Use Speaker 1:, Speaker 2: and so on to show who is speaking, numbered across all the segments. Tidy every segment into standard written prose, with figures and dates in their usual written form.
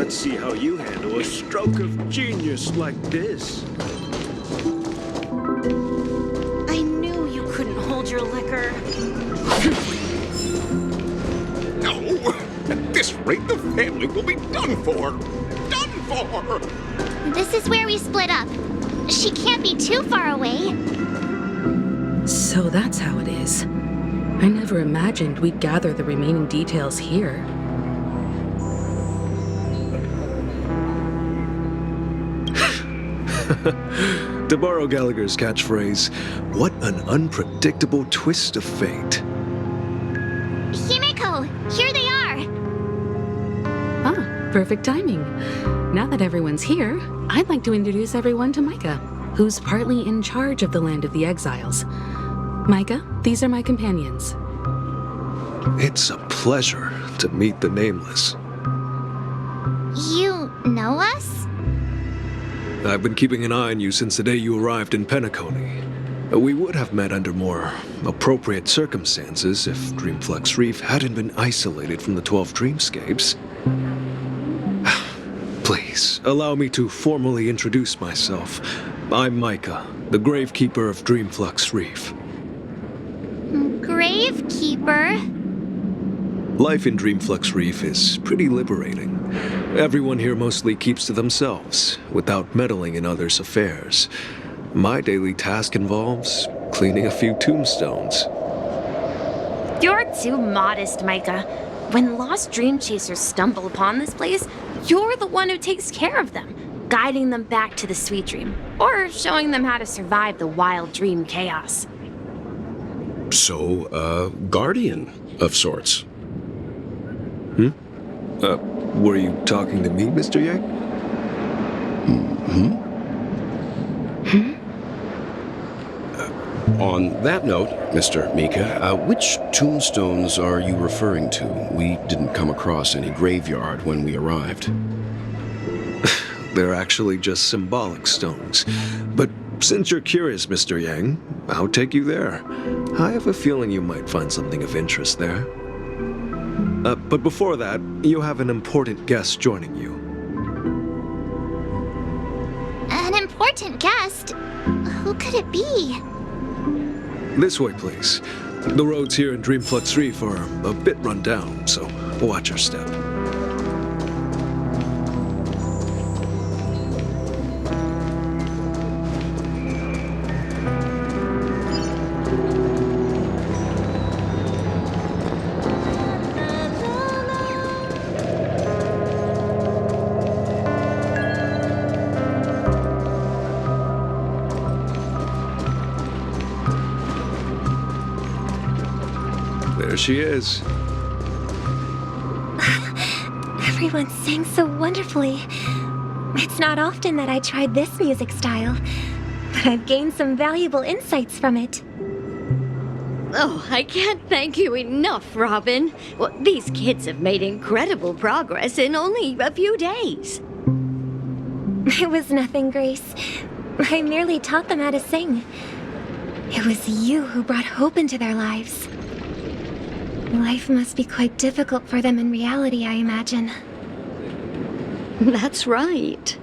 Speaker 1: Let's see how you handle a stroke of genius like this.
Speaker 2: I knew you couldn't hold your liquor.
Speaker 3: No! At this rate, the family will be done for! Done for!
Speaker 4: This is where we split up. She can't be too far away.
Speaker 5: So that's how it is. I never imagined we'd gather the remaining details here.
Speaker 1: To borrow Gallagher's catchphrase, what an unpredictable twist of fate.
Speaker 4: Himeko, here they are.
Speaker 5: Ah, perfect timing. Now that everyone's here, I'd like to introduce everyone to Micah, who's partly in charge of the Land of the Exiles. Micah, these are my companions.
Speaker 1: It's a pleasure to meet the Nameless.
Speaker 4: You know us?
Speaker 1: I've been keeping an eye on you since the day you arrived in Penacony. We would have met under more appropriate circumstances if Dreamflux Reef hadn't been isolated from the 12 Dreamscapes. Please, allow me to formally introduce myself. I'm Micah, the Gravekeeper of Dreamflux Reef.
Speaker 4: Gravekeeper?
Speaker 1: Life in Dreamflux Reef is pretty liberating. Everyone here mostly keeps to themselves, without meddling in others' affairs. My daily task involves cleaning a few tombstones.
Speaker 2: You're too modest, Micah. When lost dream chasers stumble upon this place, you're the one who takes care of them, guiding them back to the sweet dream, or showing them how to survive the wild dream chaos.
Speaker 3: So, guardian of sorts.
Speaker 1: Were you talking to me, Mr. Yang?
Speaker 3: On that note, Mr. Mika, which tombstones are you referring to? We didn't come across any graveyard when we arrived.
Speaker 1: They're actually just symbolic stones. But since you're curious, Mr. Yang, I'll take you there. I have a feeling you might find something of interest there. But before that, you have an important guest joining you.
Speaker 4: An important guest? Who could it be?
Speaker 1: This way, please. The roads here in Dreamflux Reef are a bit run down, so watch your step. There she is.
Speaker 6: Everyone sang so wonderfully. It's not often that I tried this music style, but I've gained some valuable insights from it.
Speaker 7: Oh, I can't thank you enough, Robin. Well, these kids have made incredible progress in only a few days.
Speaker 6: It was nothing, Grace. I merely taught them how to sing. It was you who brought hope into their lives. Life must be quite difficult for them in reality, I imagine.
Speaker 7: That's right.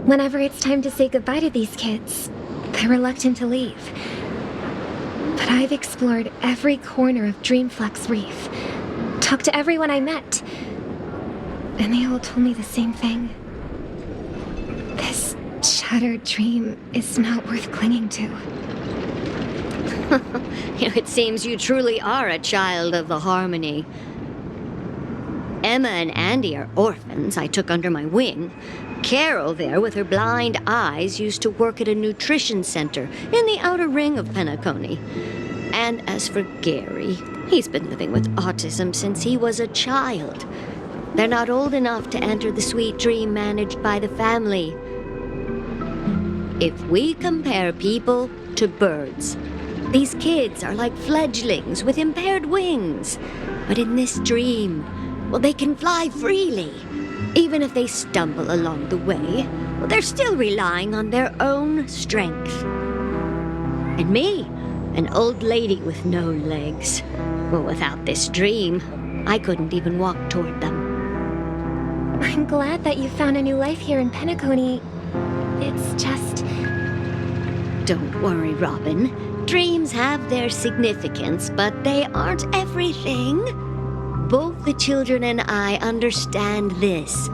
Speaker 6: Whenever it's time to say goodbye to these kids, they're reluctant to leave. But I've explored every corner of Dreamflux Reef, talked to everyone I met, and they all told me the same thing. This shattered dream is not worth clinging to.
Speaker 7: It seems you truly are a child of the Harmony. Emma and Andy are orphans I took under my wing. Carol there, with her blind eyes, used to work at a nutrition center in the outer ring of Penacony. And as for Gary, he's been living with autism since he was a child. They're not old enough to enter the sweet dream managed by the family. If we compare people to birds, these kids are like fledglings with impaired wings. But in this dream, well, they can fly freely. Even if they stumble along the way, well, they're still relying on their own strength. And me, an old lady with no legs. Well, without this dream, I couldn't even walk toward them.
Speaker 6: I'm glad that you found a new life here in Penacony. It's just...
Speaker 7: Don't worry, Robin. Dreams have their significance, but they aren't everything. Both the children and I understand this.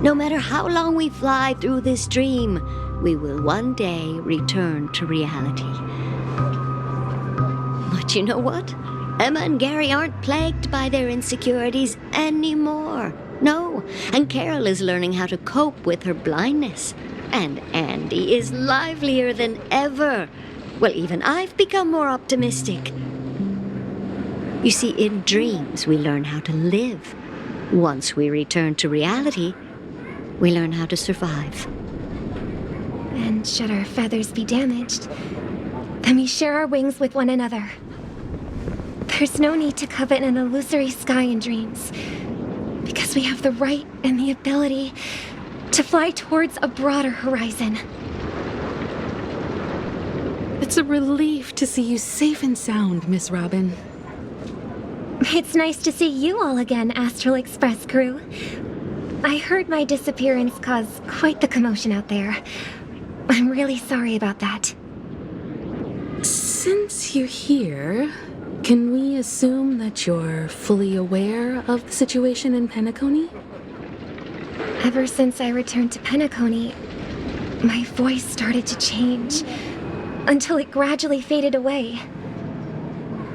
Speaker 7: No matter how long we fly through this dream, we will one day return to reality. But you know what? Emma and Gary aren't plagued by their insecurities anymore. No, and Carol is learning how to cope with her blindness. And Andy is livelier than ever. Well, even I've become more optimistic. You see, in dreams, we learn how to live. Once we return to reality, we learn how to survive.
Speaker 6: And should our feathers be damaged, then we share our wings with one another. There's no need to covet an illusory sky in dreams, because we have the right and the ability to fly towards a broader horizon.
Speaker 5: It's a relief to see you safe and sound, Miss Robin.
Speaker 6: It's nice to see you all again, Astral Express crew. I heard my disappearance caused quite the commotion out there. I'm really sorry about that.
Speaker 5: Since you're here, can we assume that you're fully aware of the situation in Penacony?
Speaker 6: Ever since I returned to Penacony, my voice started to change, until it gradually faded away.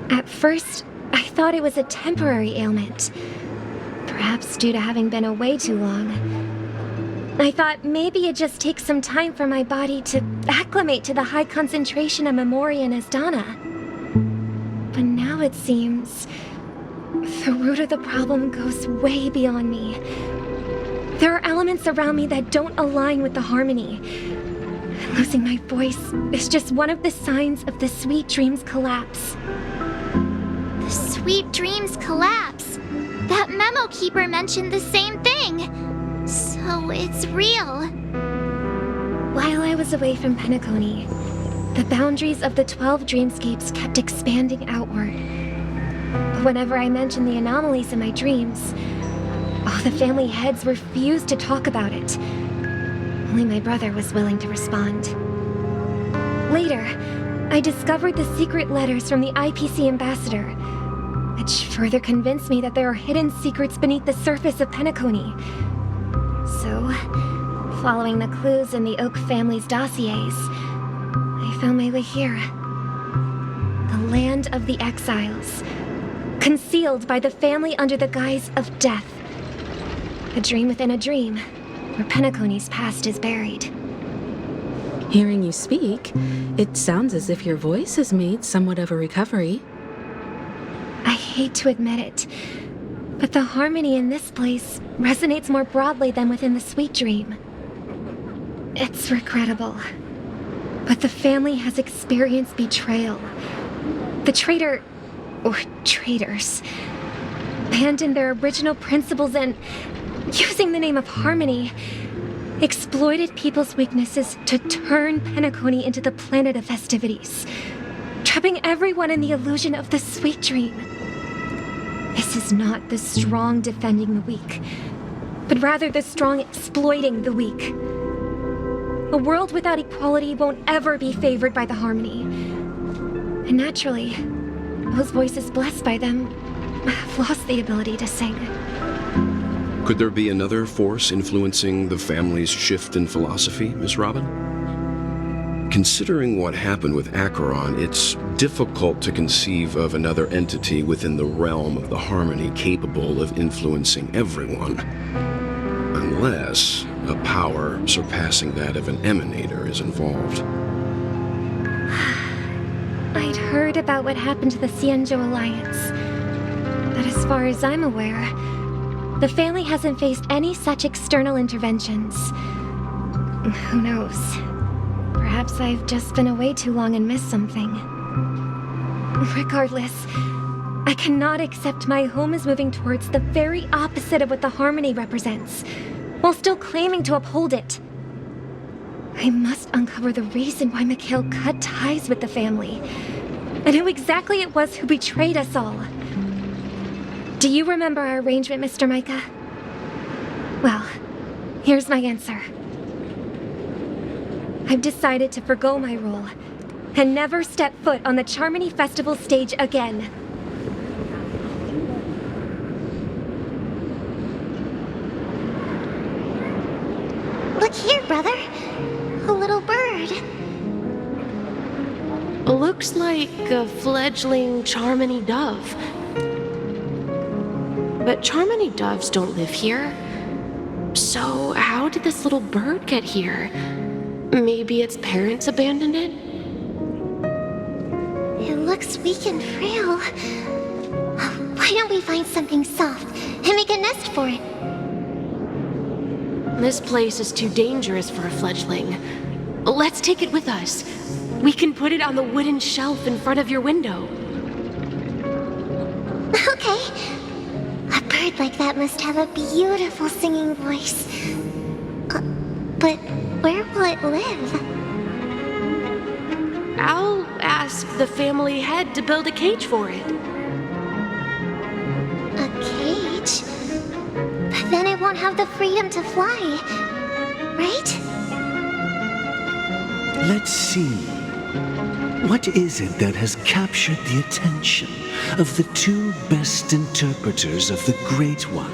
Speaker 6: At first, I thought it was a temporary ailment, perhaps due to having been away too long. I thought maybe it just takes some time for my body to acclimate to the high concentration of Memoria and Asdana. But now it seems the root of the problem goes way beyond me. There are elements around me that don't align with the harmony. Losing my voice is just one of the signs of the Sweet Dreams collapse.
Speaker 4: The Sweet Dreams collapse. That memo keeper mentioned the same thing. So it's real.
Speaker 6: While I was away from Penacony, the boundaries of the 12 dreamscapes kept expanding outward. But whenever I mentioned the anomalies in my dreams, all the family heads refused to talk about it. Only my brother was willing to respond. Later, I discovered the secret letters from the IPC ambassador, which further convinced me that there are hidden secrets beneath the surface of Penacony. So, following the clues in the Oak family's dossiers, I found my way here. The land of the exiles, concealed by the family under the guise of death. A dream within a dream, where Penacony's past is buried.
Speaker 5: Hearing you speak, it sounds as if your voice has made somewhat of a recovery.
Speaker 6: I hate to admit it, but the harmony in this place resonates more broadly than within the Sweet Dream. It's regrettable, but the family has experienced betrayal. The traitor, or traitors, abandoned their original principles and, using the name of harmony, exploited people's weaknesses to turn Penacony into the planet of festivities, trapping everyone in the illusion of the Sweet Dream. This is not the strong defending the weak, but rather the strong exploiting the weak. A world without equality won't ever be favored by the harmony. And naturally, those voices blessed by them have lost the ability to sing.
Speaker 3: Could there be another force influencing the family's shift in philosophy, Miss Robin? Considering what happened with Acheron, it's difficult to conceive of another entity within the realm of the harmony capable of influencing everyone. Unless a power surpassing that of an emanator is involved.
Speaker 6: I'd heard about what happened to the Xianzhou Alliance, but as far as I'm aware, the family hasn't faced any such external interventions. Who knows? Perhaps I've just been away too long and missed something. Regardless, I cannot accept my home is moving towards the very opposite of what the harmony represents, while still claiming to uphold it. I must uncover the reason why Mikhail cut ties with the family, and who exactly it was who betrayed us all. Do you remember our arrangement, Mr. Micah? Well, Here's my answer. I've decided to forgo my role and never step foot on the Charmony Festival stage again.
Speaker 4: Look here, brother. A little bird.
Speaker 8: Looks like a fledgling Charmony dove. But Charmony doves don't live here. So how did this little bird get here? Maybe its parents abandoned it?
Speaker 4: It looks weak and frail. Why don't we find something soft and make a nest for it?
Speaker 8: This place is too dangerous for a fledgling. Let's take it with us. We can put it on the wooden shelf in front of your window.
Speaker 4: Okay. A bird like that must have a beautiful singing voice. But where will it live?
Speaker 8: I'll ask the family head to build a cage for it.
Speaker 4: A cage? But then it won't have the freedom to fly, right?
Speaker 9: Let's see. What is it that has captured the attention of the two best interpreters of the Great One?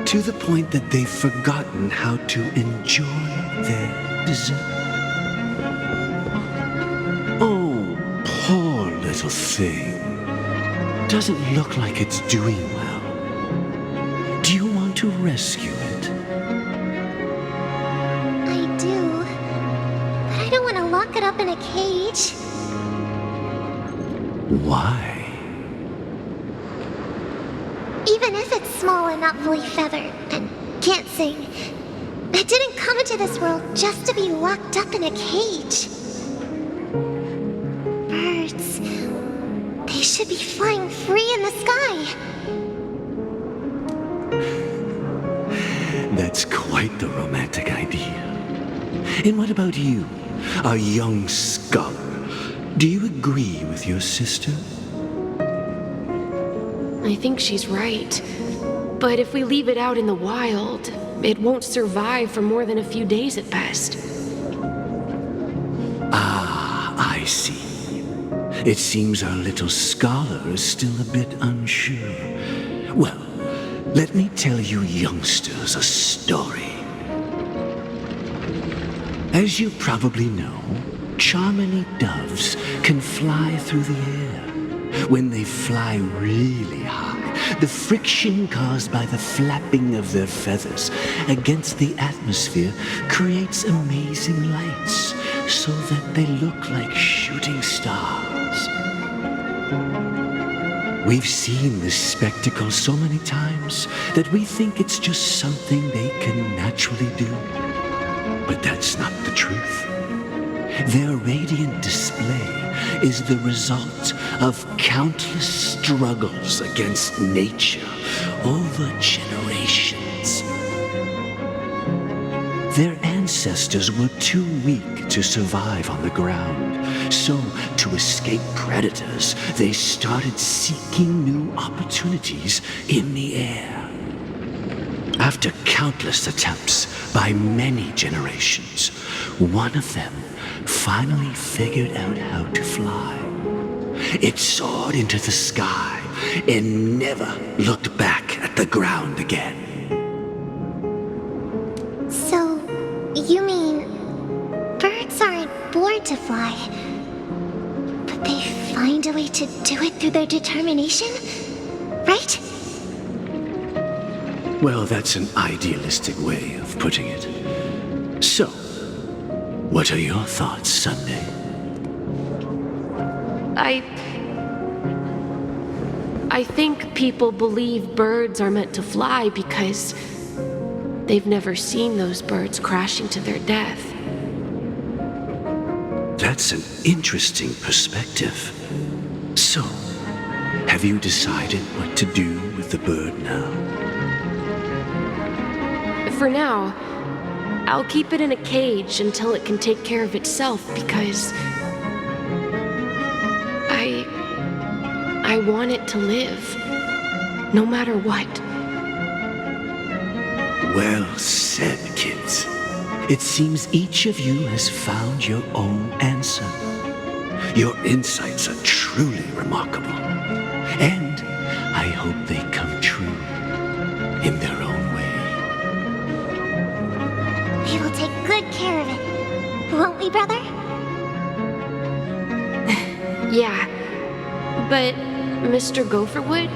Speaker 9: To the point that they've forgotten how to enjoy their dessert. Oh, poor little thing. Doesn't look like it's doing well. Do you want to rescue it?
Speaker 4: I do. But I don't want to lock it up in a cage.
Speaker 9: Why?
Speaker 4: Even if it's small and not fully feathered and can't sing, it didn't come into this world just to be locked up in a cage. Birds, they should be flying free in the sky.
Speaker 9: That's quite the romantic idea. And what about you, a young scholar? Do you agree with your sister?
Speaker 8: I think she's right. But if we leave it out in the wild, it won't survive for more than a few days at best.
Speaker 9: Ah, I see. It seems our little scholar is still a bit unsure. Well, let me tell you youngsters a story. As you probably know, Charmony doves can fly through the air. When they fly really high, the friction caused by the flapping of their feathers against the atmosphere creates amazing lights so that they look like shooting stars. We've seen this spectacle so many times that we think it's just something they can naturally do. But that's not the truth. Their radiant display is the result of countless struggles against nature over generations. Their ancestors were too weak to survive on the ground, so to escape predators, they started seeking new opportunities in the air. After countless attempts by many generations, one of them finally figured out how to fly. It soared into the sky and never looked back at the ground again.
Speaker 4: So, you mean birds aren't born to fly, but they find a way to do it through their determination, right?
Speaker 9: Well, that's an idealistic way of putting it. So, what are your thoughts, Sunday?
Speaker 8: I think people believe birds are meant to fly because they've never seen those birds crashing to their death.
Speaker 9: That's an interesting perspective. So, have you decided what to do with the bird now?
Speaker 8: For now, I'll keep it in a cage until it can take care of itself because I want it to live, no matter what.
Speaker 9: Well said, kids. It seems each of you has found your own answer. Your insights are truly remarkable. And I hope they come true in their own way.
Speaker 4: We will take good care of it. Won't we, brother?
Speaker 8: Yeah, but Mr. Gopherwood,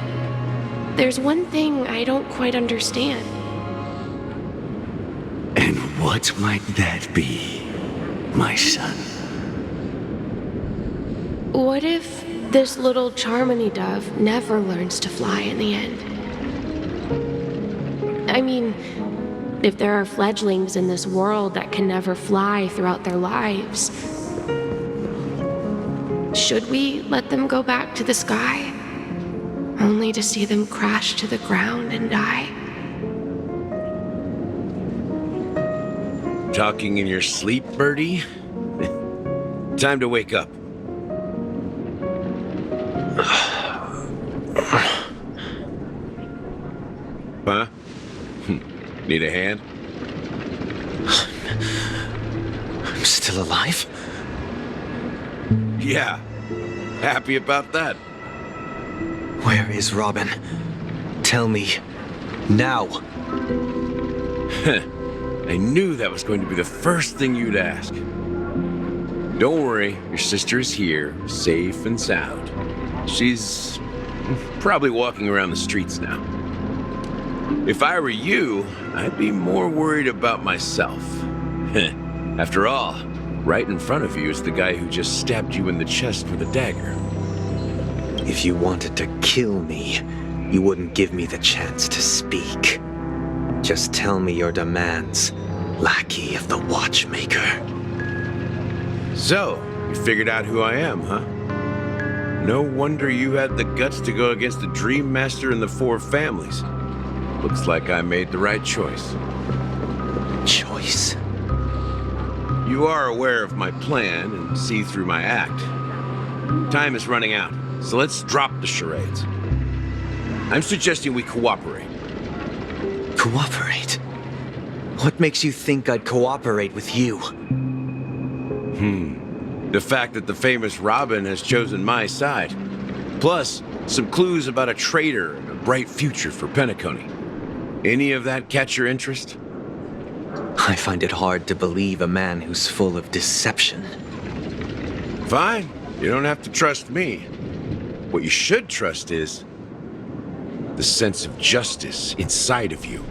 Speaker 8: there's one thing I don't quite understand.
Speaker 9: And what might that be, my son?
Speaker 8: What if this little Charmony dove never learns to fly in the end? I mean, if there are fledglings in this world that can never fly throughout their lives, should we let them go back to the sky, only to see them crash to the ground and die?
Speaker 3: Talking in your sleep, Birdie? Time to wake up. Huh? Need a hand?
Speaker 10: I'm still alive?
Speaker 3: Yeah. Happy about that.
Speaker 10: Where is Robin? Tell me. Now.
Speaker 3: I knew that was going to be the first thing you'd ask. Don't worry, your sister is here, safe and sound. She's probably walking around the streets now. If I were you, I'd be more worried about myself. After all, right in front of you is the guy who just stabbed you in the chest with a dagger.
Speaker 10: If you wanted to kill me, you wouldn't give me the chance to speak. Just tell me your demands, lackey of the Watchmaker.
Speaker 3: So, you figured out who I am, huh? No wonder you had the guts to go against the Dream Master and the Four Families. Looks like I made the right choice.
Speaker 10: Choice?
Speaker 3: You are aware of my plan and see through my act. Time is running out, so let's drop the charades. I'm suggesting we cooperate.
Speaker 10: Cooperate? What makes you think I'd cooperate with you?
Speaker 3: The fact that the famous Robin has chosen my side. Plus, some clues about a traitor and a bright future for Penacony. Any of that catch your interest?
Speaker 10: I find it hard to believe a man who's full of deception.
Speaker 3: Fine. You don't have to trust me. What you should trust is the sense of justice inside of you.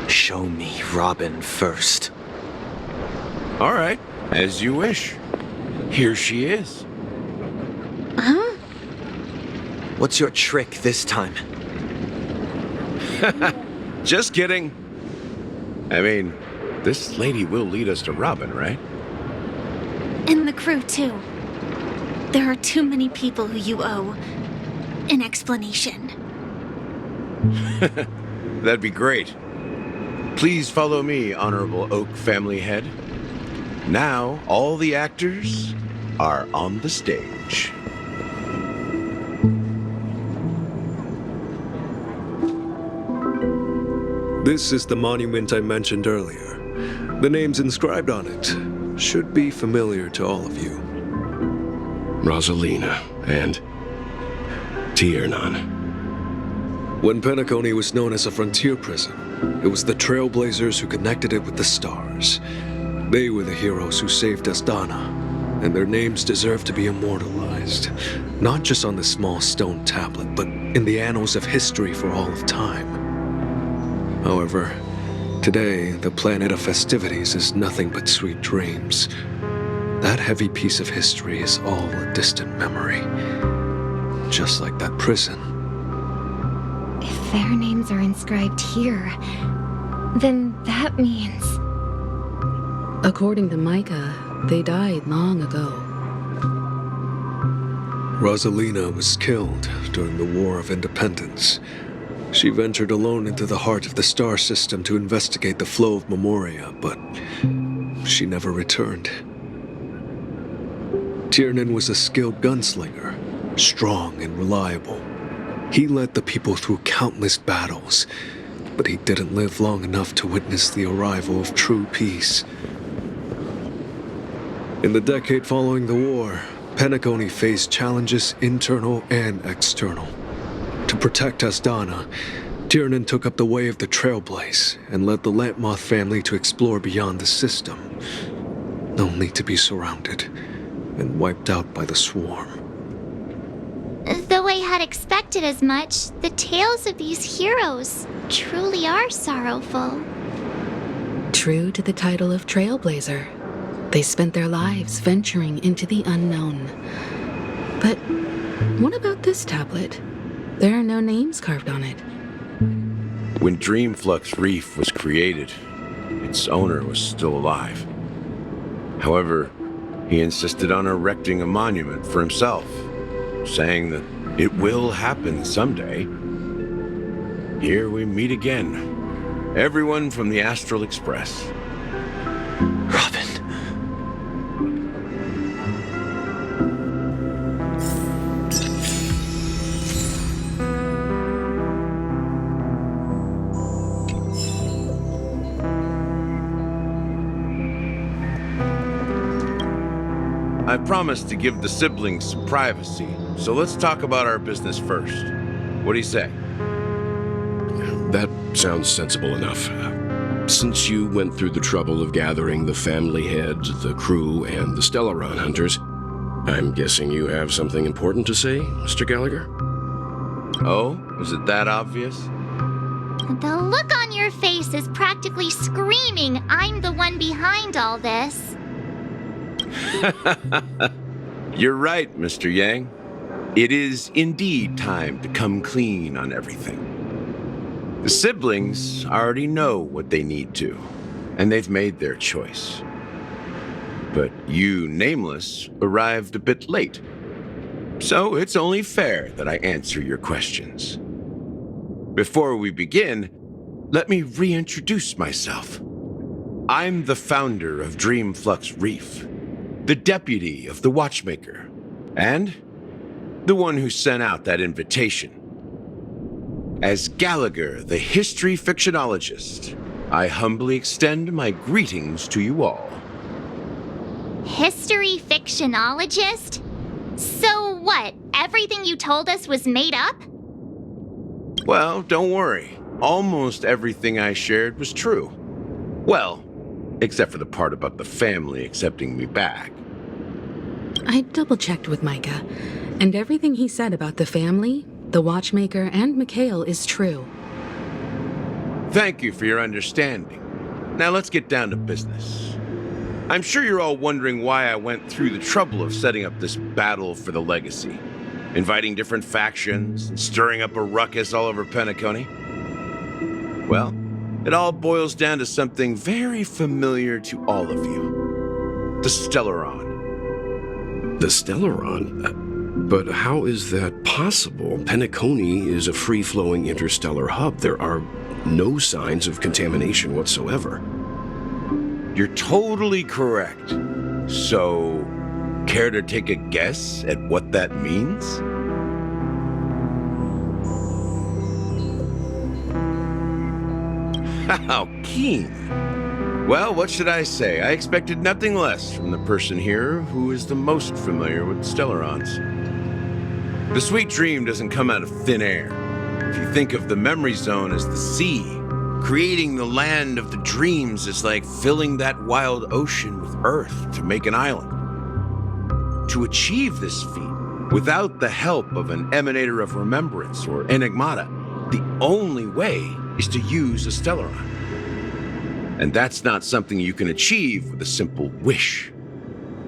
Speaker 10: Show me Robin first.
Speaker 3: All right, as you wish. Here she is.
Speaker 2: Huh?
Speaker 10: What's your trick this time?
Speaker 3: Just kidding. I mean, this lady will lead us to Robin, right?
Speaker 2: And the crew, too. There are too many people who you owe an explanation.
Speaker 3: That'd be great. Please follow me, Honorable Oak Family Head. Now, all the actors are on the stage.
Speaker 1: This is the monument I mentioned earlier. The names inscribed on it should be familiar to all of you.
Speaker 3: Rosalina and Tiernan.
Speaker 1: When Penacony was known as a frontier prison, it was the Trailblazers who connected it with the stars. They were the heroes who saved Astana, and their names deserve to be immortalized, not just on this small stone tablet, but in the annals of history for all of time. However, today, the planet of festivities is nothing but sweet dreams. That heavy piece of history is all a distant memory, just like that prison.
Speaker 6: If their names are inscribed here, then that means...
Speaker 5: According to Micah, they died long ago.
Speaker 1: Rosalina was killed during the War of Independence. She ventured alone into the heart of the star system to investigate the flow of Memoria, but she never returned. Tiernan was a skilled gunslinger, strong and reliable. He led the people through countless battles, but he didn't live long enough to witness the arrival of true peace. In the decade following the war, Penacony faced challenges internal and external. To protect Asdana, Tiernan took up the way of the Trailblaze and led the Lampmoth family to explore beyond the system, only to be surrounded and wiped out by the Swarm.
Speaker 4: Though I had expected as much, the tales of these heroes truly are sorrowful.
Speaker 5: True to the title of Trailblazer, they spent their lives venturing into the unknown. But what about this tablet? There are no names carved on it.
Speaker 3: When Dreamflux Reef was created, its owner was still alive. However, he insisted on erecting a monument for himself, saying that it will happen someday. Here we meet again. Everyone from the Astral Express.
Speaker 10: Robin.
Speaker 3: I promised to give the siblings some privacy, so let's talk about our business first. What do you say? That sounds sensible enough. Since you went through the trouble of gathering the family heads, the crew, and the Stellaron hunters, I'm guessing you have something important to say, Mr. Gallagher? Oh, is it that obvious?
Speaker 4: The look on your face is practically screaming I'm the one behind all this.
Speaker 3: You're right, Mr. Yang. It is indeed time to come clean on everything. The siblings already know what they need to, and they've made their choice. But you, Nameless, arrived a bit late. So it's only fair that I answer your questions. Before we begin, let me reintroduce myself. I'm the founder of Dreamflux Reef, the deputy of the Watchmaker, and the one who sent out that invitation. As Gallagher, the history fictionologist, I humbly extend my greetings to you all.
Speaker 4: History fictionologist? So what, everything you told us was made up?
Speaker 3: Well, don't worry. Almost everything I shared was true. Well, except for the part about the family accepting me back.
Speaker 5: I double-checked with Micah, and everything he said about the family, the Watchmaker, and Mikhail is true.
Speaker 3: Thank you for your understanding. Now let's get down to business. I'm sure you're all wondering why I went through the trouble of setting up this battle for the legacy, inviting different factions, and stirring up a ruckus all over Penacony. Well, it all boils down to something very familiar to all of you. The Stellaron. The Stellaron? But how is that possible? Penacony is a free-flowing interstellar hub. There are no signs of contamination whatsoever. You're totally correct. So, care to take a guess at what that means? How keen. Well, what should I say? I expected nothing less from the person here who is the most familiar with Stellarons. The sweet dream doesn't come out of thin air. If you think of the memory zone as the sea, creating the land of the dreams is like filling that wild ocean with earth to make an island. To achieve this feat, without the help of an emanator of remembrance or enigmata, the only way is to use a Stellaron. And that's not something you can achieve with a simple wish.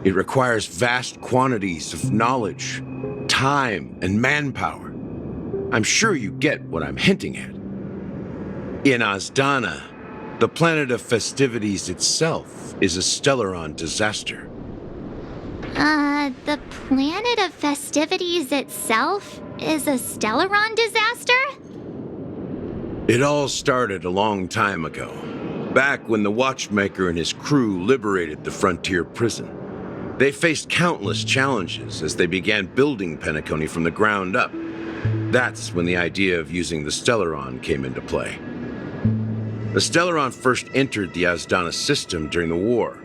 Speaker 3: It requires vast quantities of knowledge, time, and manpower. I'm sure you get what I'm hinting at. In Asdana, the planet of festivities itself is a Stellaron disaster.
Speaker 4: The planet of festivities itself is a Stellaron disaster?
Speaker 3: It all started a long time ago, back when the Watchmaker and his crew liberated the frontier prison. They faced countless challenges as they began building Penacony from the ground up. That's when the idea of using the Stellaron came into play. The Stellaron first entered the Asdana system during the war.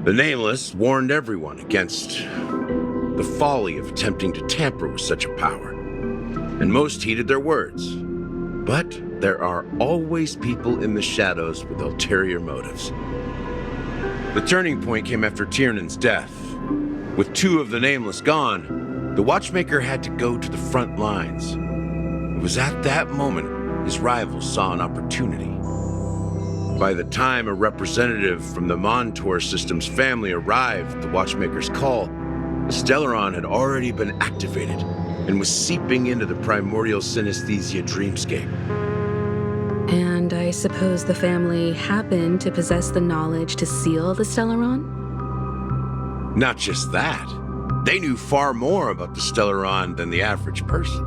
Speaker 3: The Nameless warned everyone against the folly of attempting to tamper with such a power, and most heeded their words. But there are always people in the shadows with ulterior motives. The turning point came after Tiernan's death. With 2 of the Nameless gone, the Watchmaker had to go to the front lines. It was at that moment his rivals saw an opportunity. By the time a representative from the Montour Systems family arrived at the Watchmaker's call, the Stellaron had already been activated and was seeping into the primordial synesthesia dreamscape.
Speaker 5: And I suppose the family happened to possess the knowledge to seal the Stellaron?
Speaker 3: Not just that. They knew far more about the Stellaron than the average person.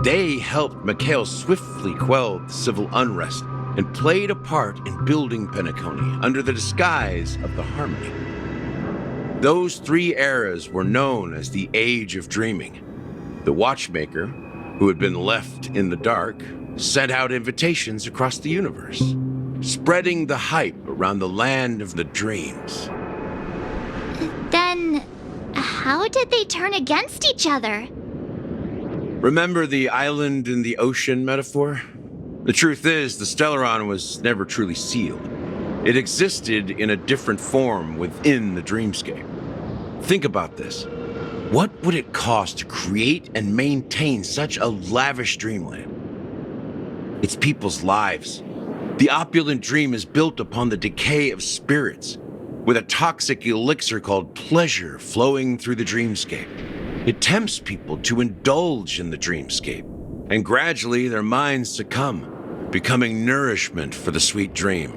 Speaker 3: They helped Mikhail swiftly quell the civil unrest and played a part in building Penacony under the disguise of the Harmony. Those 3 eras were known as the Age of Dreaming. The Watchmaker, who had been left in the dark, sent out invitations across the universe, spreading the hype around the land of the dreams.
Speaker 4: Then, how did they turn against each other?
Speaker 3: Remember the island in the ocean metaphor? The truth is, the Stellaron was never truly sealed. It existed in a different form within the dreamscape. Think about this. What would it cost to create and maintain such a lavish dreamland? It's people's lives. The opulent dream is built upon the decay of spirits, with a toxic elixir called pleasure flowing through the dreamscape. It tempts people to indulge in the dreamscape, and gradually their minds succumb, becoming nourishment for the sweet dream.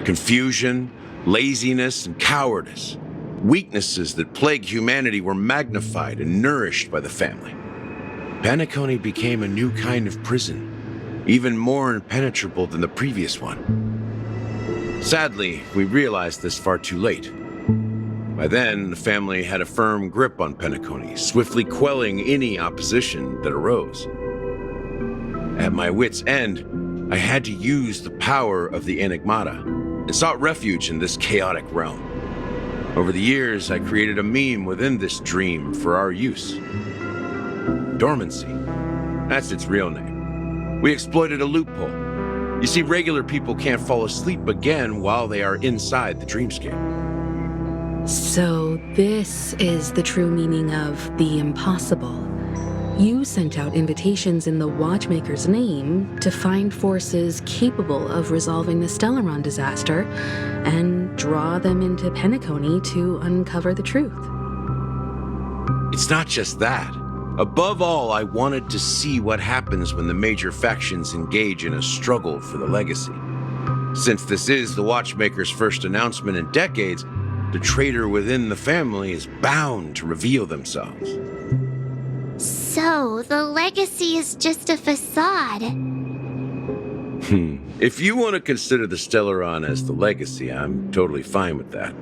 Speaker 3: Confusion, laziness, and cowardice, weaknesses that plague humanity, were magnified and nourished by the family. Penacony became a new kind of prison, even more impenetrable than the previous one. Sadly, we realized this far too late. By then, the family had a firm grip on Penacony, swiftly quelling any opposition that arose. At my wit's end, I had to use the power of the Enigmata and sought refuge in this chaotic realm. Over the years, I created a meme within this dream for our use. Dormancy. That's its real name. We exploited a loophole. You see, regular people can't fall asleep again while they are inside the dreamscape.
Speaker 5: So this is the true meaning of the impossible. You sent out invitations in the Watchmaker's name to find forces capable of resolving the Stellaron disaster and draw them into Penacony to uncover the truth.
Speaker 3: It's not just that. Above all, I wanted to see what happens when the major factions engage in a struggle for the legacy. Since this is the Watchmaker's first announcement in decades, the traitor within the family is bound to reveal themselves.
Speaker 4: So, the legacy is just a facade.
Speaker 3: If you want to consider the Stellaron as the legacy, I'm totally fine with that.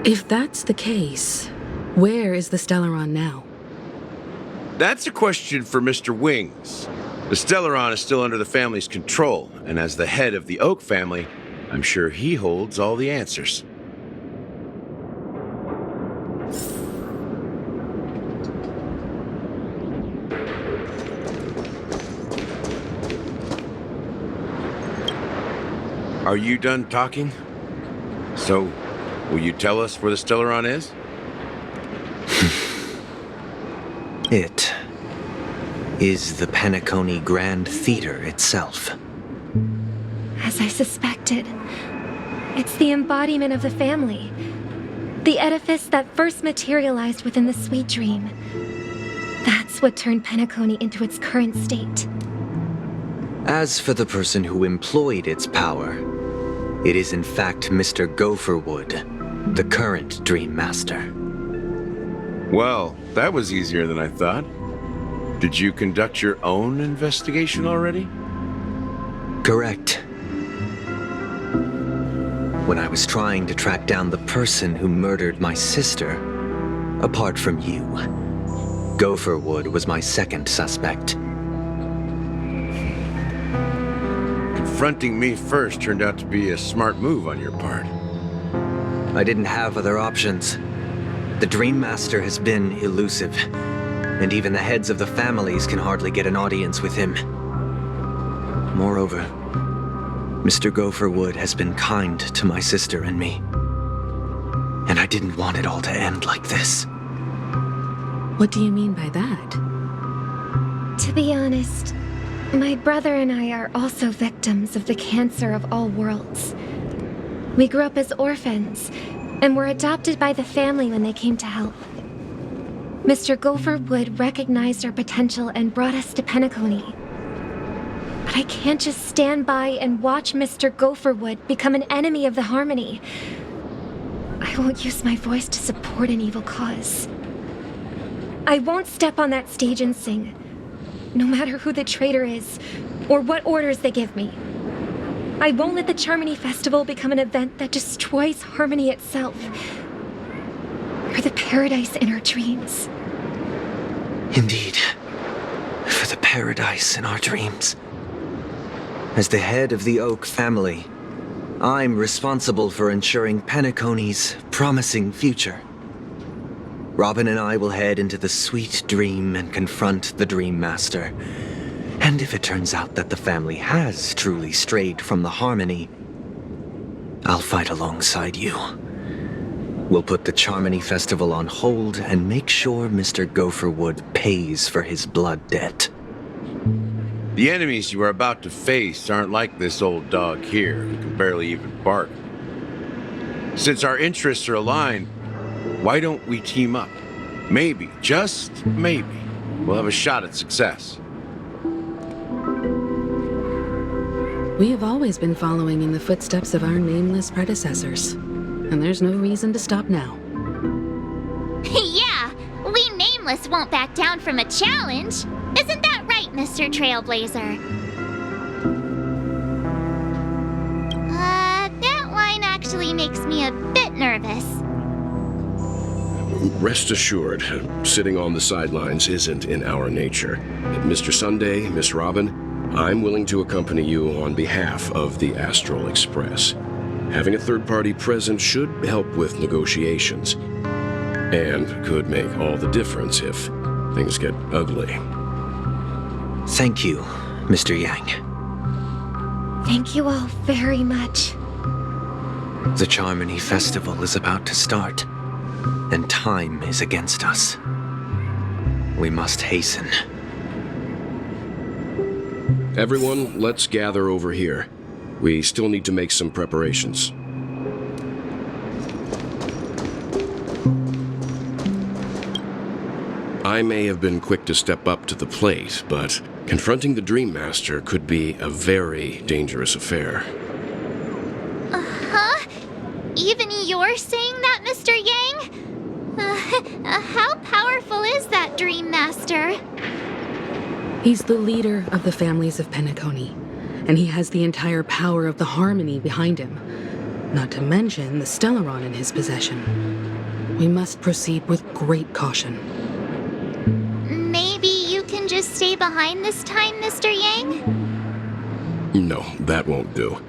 Speaker 5: If that's the case, where is the Stellaron now?
Speaker 3: That's a question for Mr. Wings. The Stellaron is still under the family's control, and as the head of the Oak family, I'm sure he holds all the answers. Are you done talking? So, will you tell us where the Stellaron is?
Speaker 10: It is the Penacony Grand Theater itself.
Speaker 6: As I suspected, it's the embodiment of the family. The edifice that first materialized within the Sweet Dream. That's what turned Penacony into its current state.
Speaker 10: As for the person who employed its power, it is in fact Mr. Gopherwood, the current Dream Master.
Speaker 3: Well, that was easier than I thought. Did you conduct your own investigation already?
Speaker 10: Correct. When I was trying to track down the person who murdered my sister, apart from you, Gopherwood was my second suspect.
Speaker 11: Confronting me first turned out to be a smart move on your part.
Speaker 10: I didn't have other options. The Dream Master has been elusive, and even the heads of the families can hardly get an audience with him. Moreover, Mr. Gopherwood has been kind to my sister and me. And I didn't want it all to end like this.
Speaker 5: What do you mean by that?
Speaker 6: To be honest, my brother and I are also victims of the cancer of all worlds. We grew up as orphans, and were adopted by the family when they came to help. Mr. Gopherwood recognized our potential and brought us to Penacony. But I can't just stand by and watch Mr. Gopherwood become an enemy of the Harmony. I won't use my voice to support an evil cause. I won't step on that stage and sing, no matter who the traitor is, or what orders they give me. I won't let the Charmony Festival become an event that destroys Harmony itself, or the paradise in our dreams.
Speaker 10: Indeed, for the paradise in our dreams. As the head of the Oak family, I'm responsible for ensuring Penacony's promising future. Robin and I will head into the sweet dream and confront the Dream Master. And if it turns out that the family has truly strayed from the Harmony, I'll fight alongside you. We'll put the Charmony Festival on hold and make sure Mr. Gopherwood pays for his blood debt.
Speaker 11: The enemies you are about to face aren't like this old dog here, who can barely even bark. Since our interests are aligned, why don't we team up? Maybe, just maybe, we'll have a shot at success.
Speaker 5: We have always been following in the footsteps of our nameless predecessors, and there's no reason to stop now.
Speaker 4: Yeah, we Nameless won't back down from a challenge. Isn't that right, Mr. Trailblazer? That line actually makes me a bit nervous.
Speaker 3: Rest assured, sitting on the sidelines isn't in our nature. Mr. Sunday, Miss Robin, I'm willing to accompany you on behalf of the Astral Express. Having a third party present should help with negotiations, and could make all the difference if things get ugly.
Speaker 10: Thank you, Mr. Yang.
Speaker 6: Thank you all very much.
Speaker 10: The Charmony Festival is about to start, and time is against us. We must hasten.
Speaker 3: Everyone, let's gather over here. We still need to make some preparations. I may have been quick to step up to the plate, but confronting the Dream Master could be a very dangerous affair.
Speaker 4: Huh? Even you're saying that, Mr. Yang? How powerful is that Dream Master?
Speaker 5: He's the leader of the families of Penacony, and he has the entire power of the Harmony behind him, not to mention the Stellaron in his possession. We must proceed with great caution.
Speaker 4: Maybe you can just stay behind this time, Mr. Yang?
Speaker 3: No, that won't do.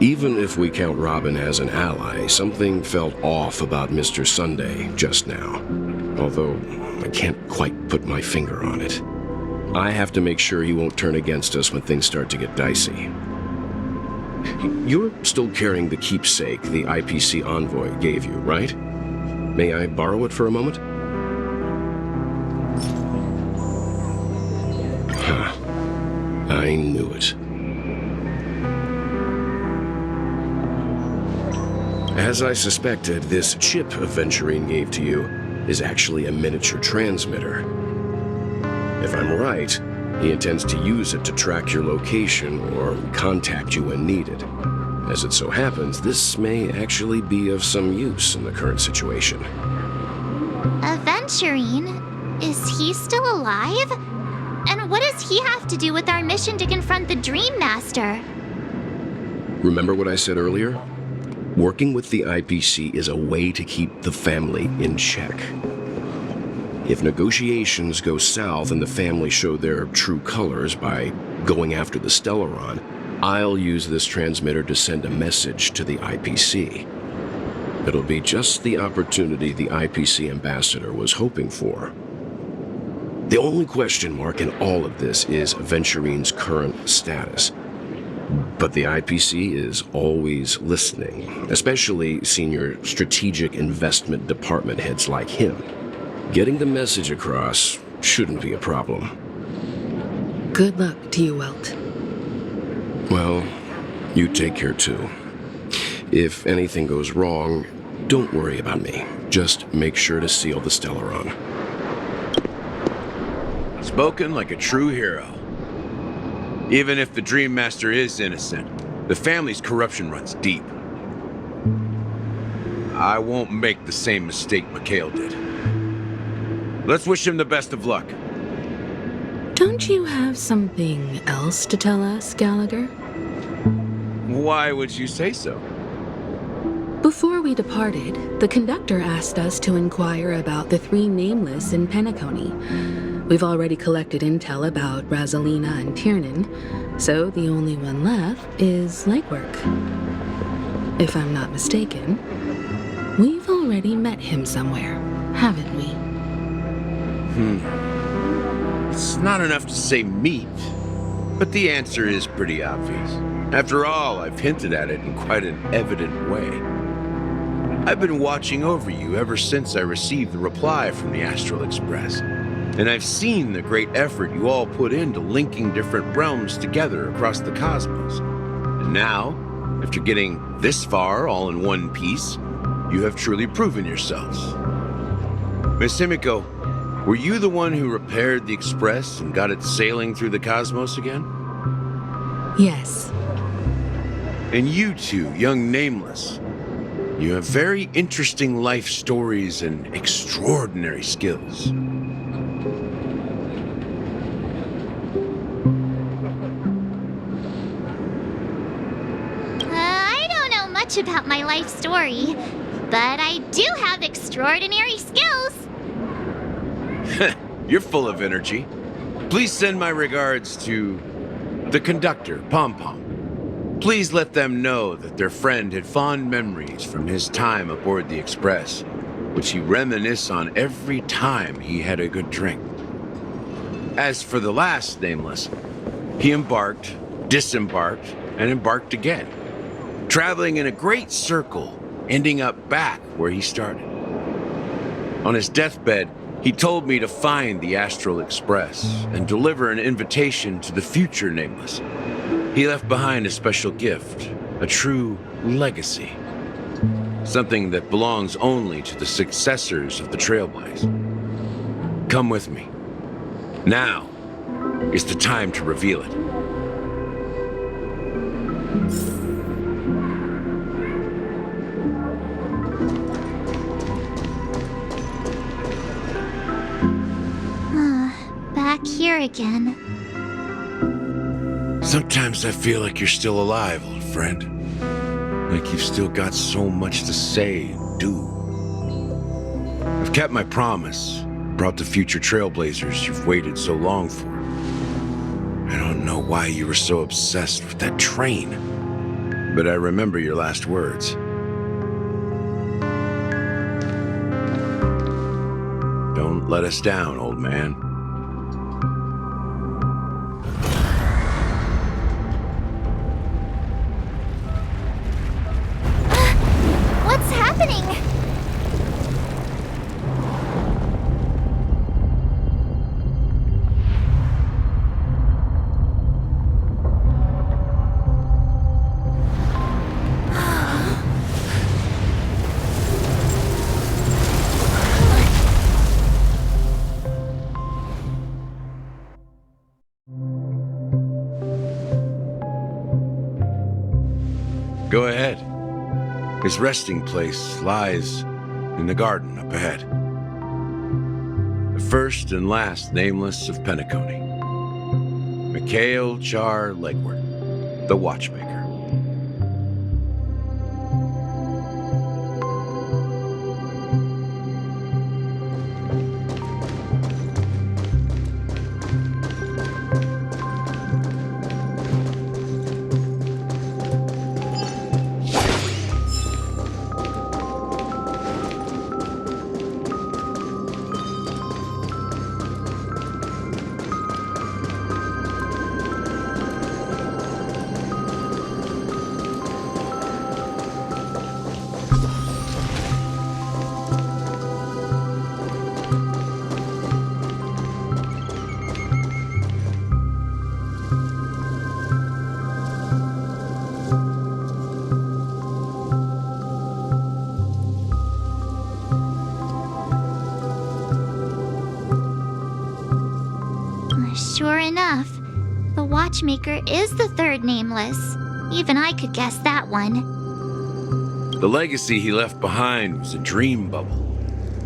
Speaker 3: Even if we count Robin as an ally, something felt off about Mr. Sunday just now. Although, I can't quite put my finger on it. I have to make sure he won't turn against us when things start to get dicey. You're still carrying the keepsake the IPC envoy gave you, right? May I borrow it for a moment? Huh. I knew it. As I suspected, this chip Aventurine gave to you is actually a miniature transmitter. If I'm right, he intends to use it to track your location or contact you when needed. As it so happens, this may actually be of some use in the current situation.
Speaker 4: Aventurine? Is he still alive? And what does he have to do with our mission to confront the Dream Master?
Speaker 3: Remember what I said earlier? Working with the IPC is a way to keep the family in check. If negotiations go south and the family show their true colors by going after the Stellaron, I'll use this transmitter to send a message to the IPC. It'll be just the opportunity the IPC ambassador was hoping for. The only question mark in all of this is Venturine's current status. But the IPC is always listening, especially senior strategic investment department heads like him. Getting the message across shouldn't be a problem.
Speaker 5: Good luck to you, Welt.
Speaker 3: Well, you take care too. If anything goes wrong, don't worry about me. Just make sure to seal the Stellaron.
Speaker 11: Spoken like a true hero. Even if the Dream Master is innocent, the family's corruption runs deep. I won't make the same mistake Mikhail did. Let's wish him the best of luck.
Speaker 5: Don't you have something else to tell us, Gallagher?
Speaker 11: Why would you say so?
Speaker 5: Before we departed, the conductor asked us to inquire about the 3 nameless in Penacony. We've already collected intel about Razalina and Tiernan, so the only one left is legwork. If I'm not mistaken, we've already met him somewhere, haven't we?
Speaker 11: It's not enough to say meet, but the answer is pretty obvious. After all, I've hinted at it in quite an evident way. I've been watching over you ever since I received the reply from the Astral Express, and I've seen the great effort you all put into linking different realms together across the cosmos. And now, after getting this far all in one piece, you have truly proven yourselves. Miss Himiko, were you the one who repaired the Express and got it sailing through the cosmos again?
Speaker 5: Yes.
Speaker 11: And you two, young Nameless, you have very interesting life stories and extraordinary skills.
Speaker 4: I don't know much about my life story, but I do have extraordinary skills.
Speaker 11: You're full of energy. Please send my regards to the conductor, Pom Pom. Please let them know that their friend had fond memories from his time aboard the Express, which he reminisced on every time he had a good drink. As for the last Nameless, he embarked, disembarked, and embarked again, traveling in a great circle, ending up back where he started. On his deathbed, he told me to find the Astral Express and deliver an invitation to the future Nameless. He left behind a special gift, a true legacy. Something that belongs only to the successors of the Trailblaze. Come with me. Now is the time to reveal it.
Speaker 4: Back here again.
Speaker 11: Sometimes I feel like you're still alive, old friend. Like you've still got so much to say and do. I've kept my promise, brought the future Trailblazers you've waited so long for. I don't know why you were so obsessed with that train, but I remember your last words. Don't let us down, old man.
Speaker 4: What's happening?
Speaker 11: Go ahead. His resting place lies in the garden up ahead. The first and last Nameless of Penacony. Mikhail Char Legward, the Watchmaker.
Speaker 4: Sure enough, the Watchmaker is the third nameless. Even I could guess that one.
Speaker 11: The legacy he left behind was a dream bubble.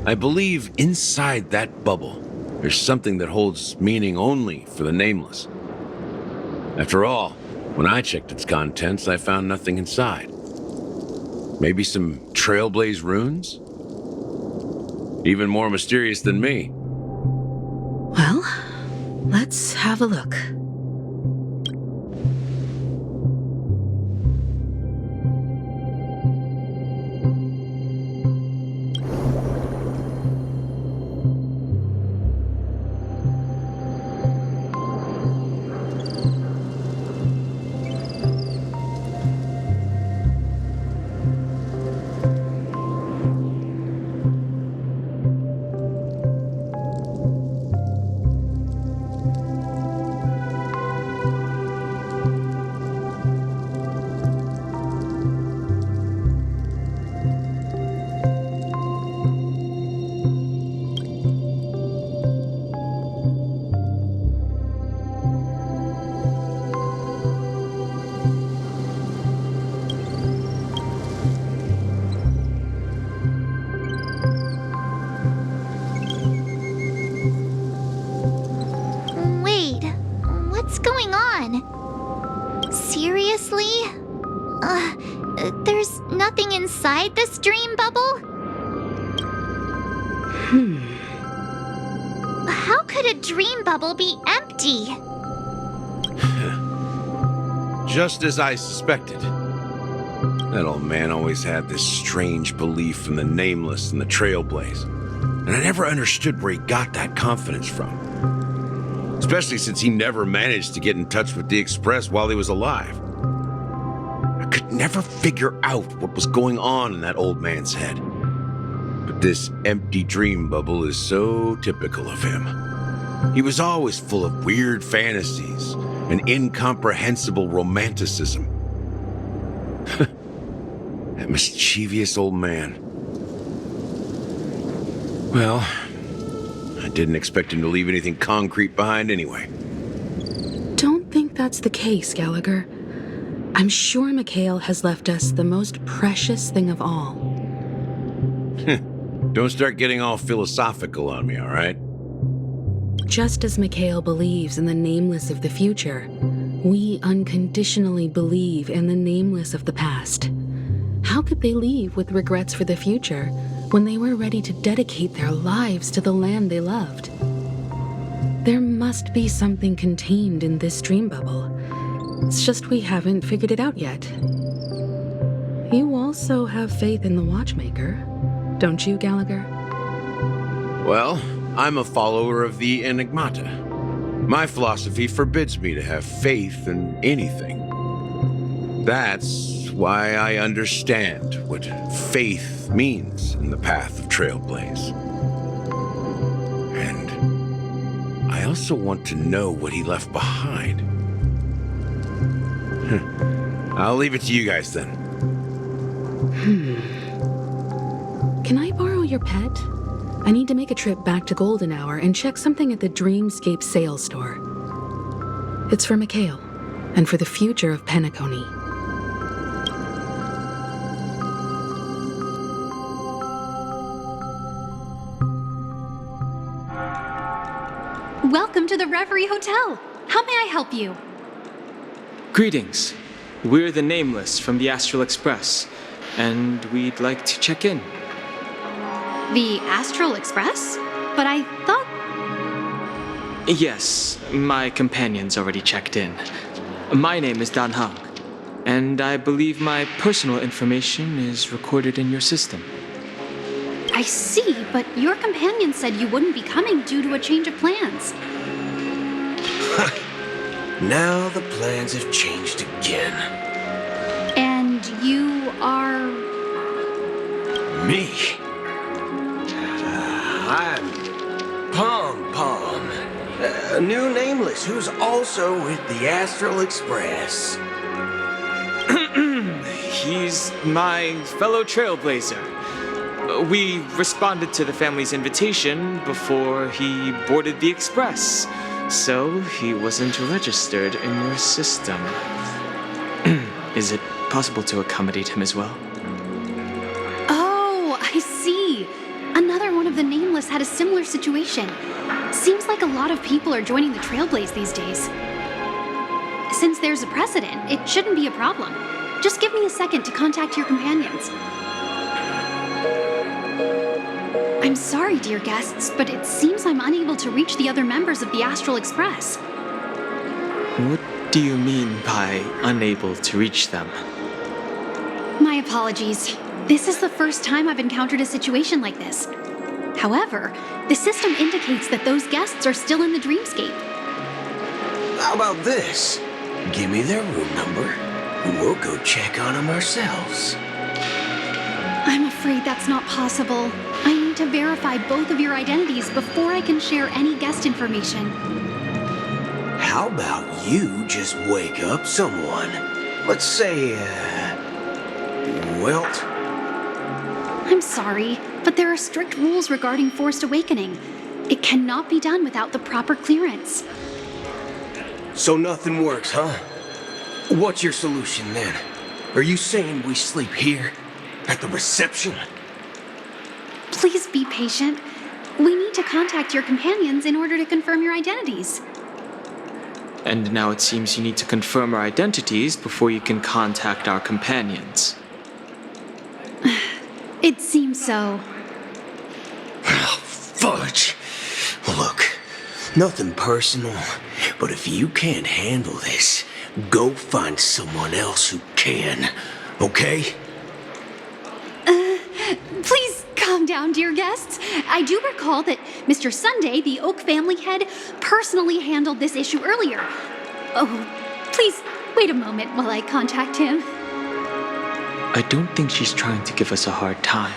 Speaker 11: I believe inside that bubble, there's something that holds meaning only for the nameless. After all, when I checked its contents, I found nothing inside. Maybe some Trailblaze runes? Even more mysterious than me.
Speaker 5: Well, let's have a look.
Speaker 4: Wait, what's going on? Seriously? There's nothing inside this dream bubble? How could a dream bubble be empty?
Speaker 11: Just as I suspected. That old man always had this strange belief in the nameless and the Trailblaze. And I never understood where he got that confidence from. Especially since he never managed to get in touch with the Express while he was alive. I could never figure out what was going on in that old man's head. But this empty dream bubble is so typical of him. He was always full of weird fantasies and incomprehensible romanticism. That mischievous old man. Well, I didn't expect him to leave anything concrete behind anyway.
Speaker 5: Don't think that's the case, Gallagher. I'm sure Mikhail has left us the most precious thing of all.
Speaker 11: Don't start getting all philosophical on me, all right?
Speaker 5: Just as Mikhail believes in the nameless of the future, we unconditionally believe in the nameless of the past. How could they leave with regrets for the future when they were ready to dedicate their lives to the land they loved? There must be something contained in this dream bubble. It's just we haven't figured it out yet. You also have faith in the Watchmaker, don't you, Gallagher?
Speaker 11: Well, I'm a follower of the Enigmata. My philosophy forbids me to have faith in anything. That's why I understand what faith means in the path of Trailblaze. And I also want to know what he left behind. I'll leave it to you guys then.
Speaker 5: Can I borrow your pet? I need to make a trip back to Golden Hour and check something at the Dreamscape sales store. It's for Mikhail, and for the future of Penacony.
Speaker 12: Welcome to the Reverie Hotel. How may I help you?
Speaker 13: Greetings. We're the Nameless from the Astral Express, and we'd like to check in.
Speaker 12: The Astral Express? But I thought...
Speaker 13: Yes, my companion's already checked in. My name is Dan Hang, and I believe my personal information is recorded in your system.
Speaker 12: I see, but your companion said you wouldn't be coming due to a change of plans.
Speaker 14: Now the plans have changed again.
Speaker 12: And you are...
Speaker 14: Me? I'm Pom Pom, a new nameless who's also with the Astral Express.
Speaker 13: He's my fellow trailblazer. We responded to the family's invitation before he boarded the express. So he wasn't registered in your system. Is it possible to accommodate him as well?
Speaker 12: Oh, I see. Another one of the Nameless had a similar situation. Seems like a lot of people are joining the Trailblaze these days. Since there's a precedent, it shouldn't be a problem. Just give me a second to contact your companions. I'm sorry, dear guests, but it seems I'm unable to reach the other members of the Astral Express.
Speaker 13: What do you mean by unable to reach them?
Speaker 12: My apologies. This is the first time I've encountered a situation like this. However, the system indicates that those guests are still in the dreamscape.
Speaker 14: How about this? Give me their room number, and we'll go check on them ourselves.
Speaker 12: I'm afraid that's not possible. I need to verify both of your identities before I can share any guest information.
Speaker 14: How about you just wake up someone? Let's say, Welt?
Speaker 12: I'm sorry, but there are strict rules regarding forced awakening. It cannot be done without the proper clearance.
Speaker 14: So nothing works, huh? What's your solution then? Are you saying we sleep here? At the reception?
Speaker 12: Please be patient. We need to contact your companions in order to confirm your identities.
Speaker 13: And now it seems you need to confirm our identities before you can contact our companions.
Speaker 12: It seems so.
Speaker 14: Oh, fudge. Look, nothing personal, but if you can't handle this, go find someone else who can, okay?
Speaker 12: Please calm down, dear guests. I do recall that Mr. Sunday, the Oak family head, personally handled this issue earlier. Oh, please wait a moment while I contact him.
Speaker 13: I don't think she's trying to give us a hard time.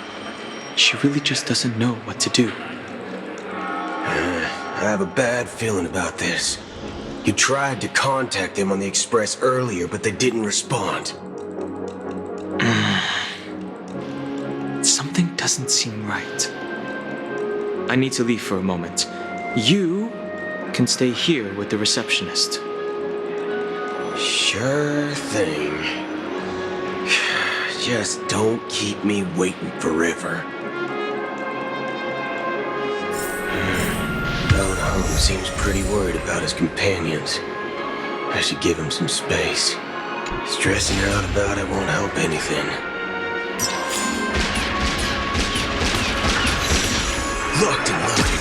Speaker 13: She really just doesn't know what to do.
Speaker 14: I have a bad feeling about this. You tried to contact them on the Express earlier, but they didn't respond.
Speaker 13: Something doesn't seem right. I need to leave for a moment. You can stay here with the receptionist.
Speaker 14: Sure thing. Just don't keep me waiting forever. Home seems pretty worried about his companions. I should give him some space. Stressing out about it won't help anything. Locked and loaded.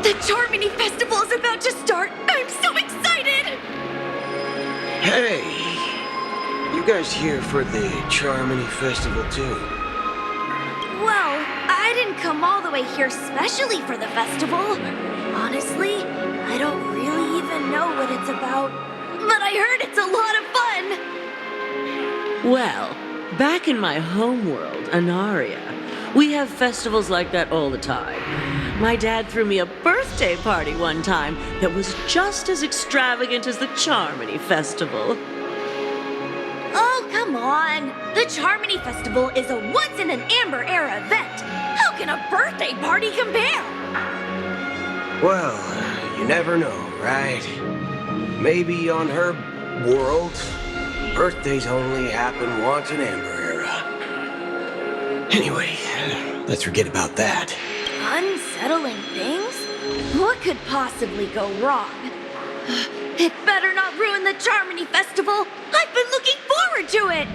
Speaker 15: The Charmony Festival is about to start! I'm so excited!
Speaker 14: Hey! You guys here for the Charmony Festival too?
Speaker 15: Well, I didn't come all the way here specially for the festival. Honestly, I don't really even know what it's about. But I heard it's a lot of fun!
Speaker 16: Well, back in my homeworld, Anaria, we have festivals like that all the time. My dad threw me a birthday party one time that was just as extravagant as the Charmony Festival.
Speaker 15: Oh, come on! The Charmony Festival is a once-in-an-Amber-era event! How can a birthday party compare?
Speaker 14: Well, you never know, right? Maybe on her world, birthdays only happen once in Amber Era. Anyway, let's forget about that.
Speaker 15: Unsettling things? What could possibly go wrong? It better not ruin the Charmony Festival! I've been looking forward to it!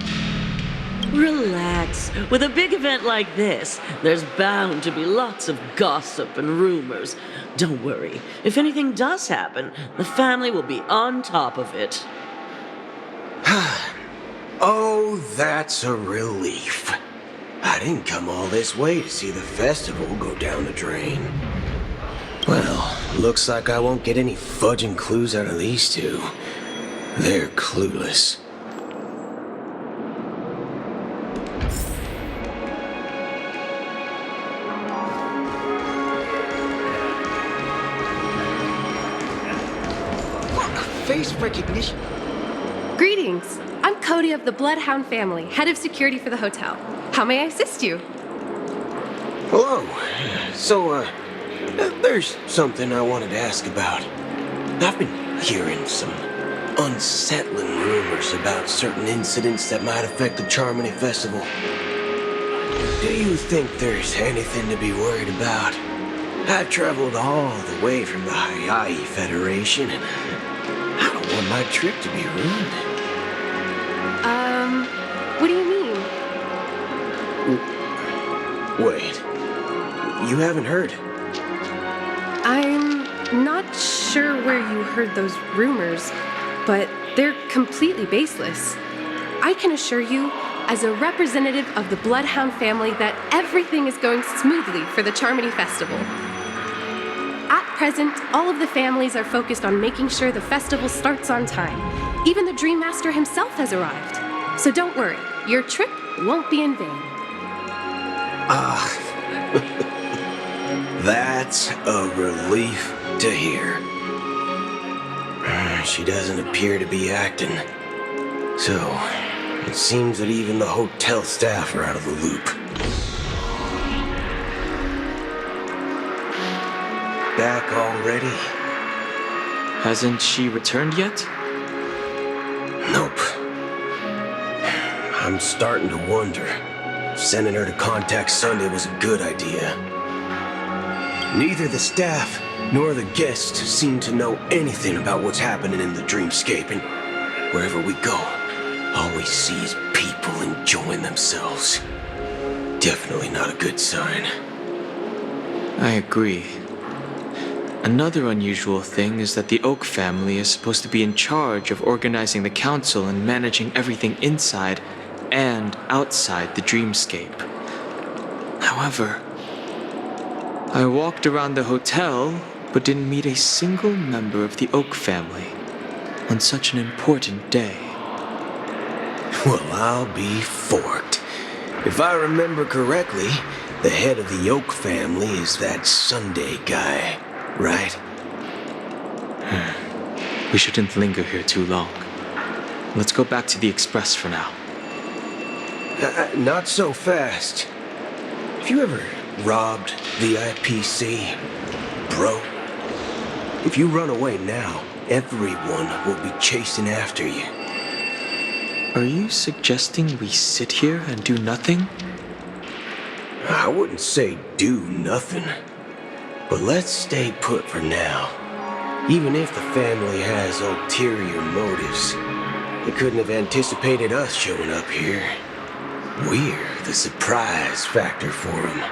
Speaker 16: Relax. With a big event like this, there's bound to be lots of gossip and rumors. Don't worry. If anything does happen, the family will be on top of it.
Speaker 14: Oh, that's a relief. I didn't come all this way to see the festival go down the drain. Well, looks like I won't get any fudging clues out of these two. They're clueless.
Speaker 17: Face recognition.
Speaker 8: Greetings. I'm Cody of the Bloodhound family, head of security for the hotel. How may I assist you?
Speaker 14: Hello. So, there's something I wanted to ask about. I've been hearing some unsettling rumors about certain incidents that might affect the Charmony Festival. Do you think there's anything to be worried about? I've traveled all the way from the Hawaii Federation, and I don't want my trip to be ruined.
Speaker 8: What do you mean?
Speaker 14: Wait, you haven't heard?
Speaker 8: I'm not sure where you heard those rumors, but they're completely baseless. I can assure you, as a representative of the Bloodhound family, that everything is going smoothly for the Charmony Festival. At present, all of the families are focused on making sure the festival starts on time. Even the Dream Master himself has arrived. So don't worry, your trip won't be in vain.
Speaker 14: That's a relief to hear. She doesn't appear to be acting. So, it seems that even the hotel staff are out of the loop. Back already?
Speaker 13: Hasn't she returned yet?
Speaker 14: Nope. I'm starting to wonder if sending her to contact Sunday was a good idea. Neither the staff nor the guests seem to know anything about what's happening in the dreamscape, and wherever we go, all we see is people enjoying themselves. Definitely not a good sign.
Speaker 13: I agree. Another unusual thing is that the Oak family is supposed to be in charge of organizing the council and managing everything inside and outside the dreamscape. However, I walked around the hotel but didn't meet a single member of the Oak family on such an important day.
Speaker 14: Well, I'll be forked. If I remember correctly, the head of the Oak family is that Sunday guy, right?
Speaker 13: We shouldn't linger here too long. Let's go back to the Express for now.
Speaker 14: Not so fast. Have you ever robbed the IPC, bro? If you run away now, everyone will be chasing after you.
Speaker 13: Are you suggesting we sit here and do nothing?
Speaker 14: I wouldn't say do nothing, but let's stay put for now. Even if the family has ulterior motives, they couldn't have anticipated us showing up here. We're the surprise factor for them.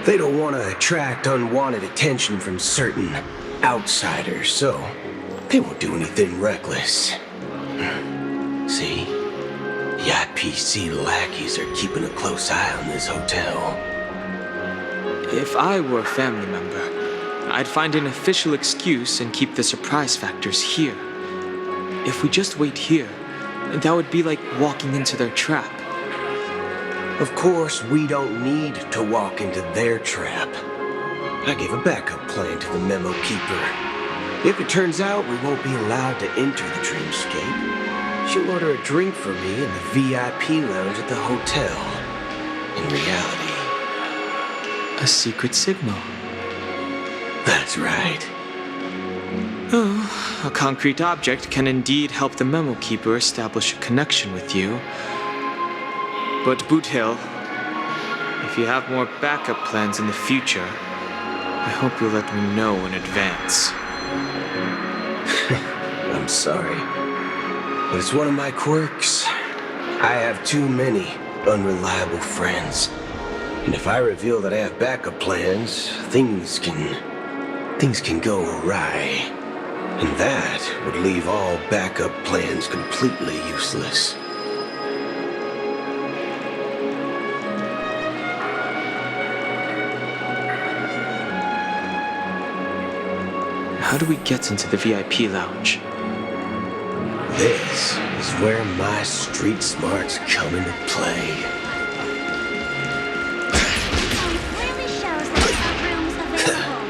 Speaker 14: They don't want to attract unwanted attention from certain outsiders, so they won't do anything reckless. See? The IPC lackeys are keeping a close eye on this hotel.
Speaker 13: If I were a family member, I'd find an official excuse and keep the surprise factors here. If we just wait here, that would be like walking into their trap.
Speaker 14: Of course, we don't need to walk into their trap. I gave a backup plan to the memo keeper. If it turns out we won't be allowed to enter the dreamscape, she'll order a drink for me in the VIP lounge at the hotel. In reality,
Speaker 13: a secret signal.
Speaker 14: That's right.
Speaker 13: Oh, a concrete object can indeed help the memo keeper establish a connection with you. But Boot Hill, if you have more backup plans in the future, I hope you'll let me know in advance.
Speaker 14: I'm sorry, but it's one of my quirks. I have too many unreliable friends. And if I reveal that I have backup plans, things can go awry. And that would leave all backup plans completely useless.
Speaker 13: How do we get into the VIP lounge?
Speaker 14: This is where my street smarts come into play.
Speaker 4: Clearly shows that there are rooms available.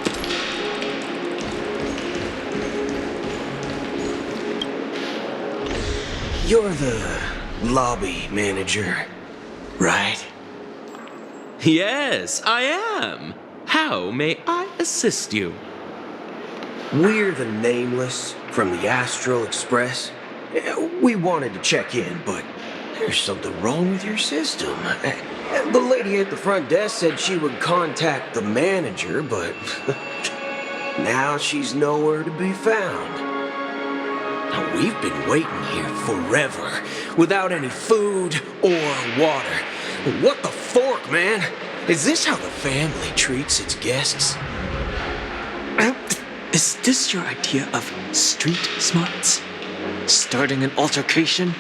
Speaker 14: You're the lobby manager, right?
Speaker 17: Yes, I am. How may I assist you?
Speaker 14: We're the Nameless from the Astral Express. We wanted to check in, but there's something wrong with your system. The lady at the front desk said she would contact the manager, but now she's nowhere to be found. Now, we've been waiting here forever, without any food or water. What the fork, man? Is this how the family treats its guests?
Speaker 13: Is this your idea of street smarts? Starting an altercation?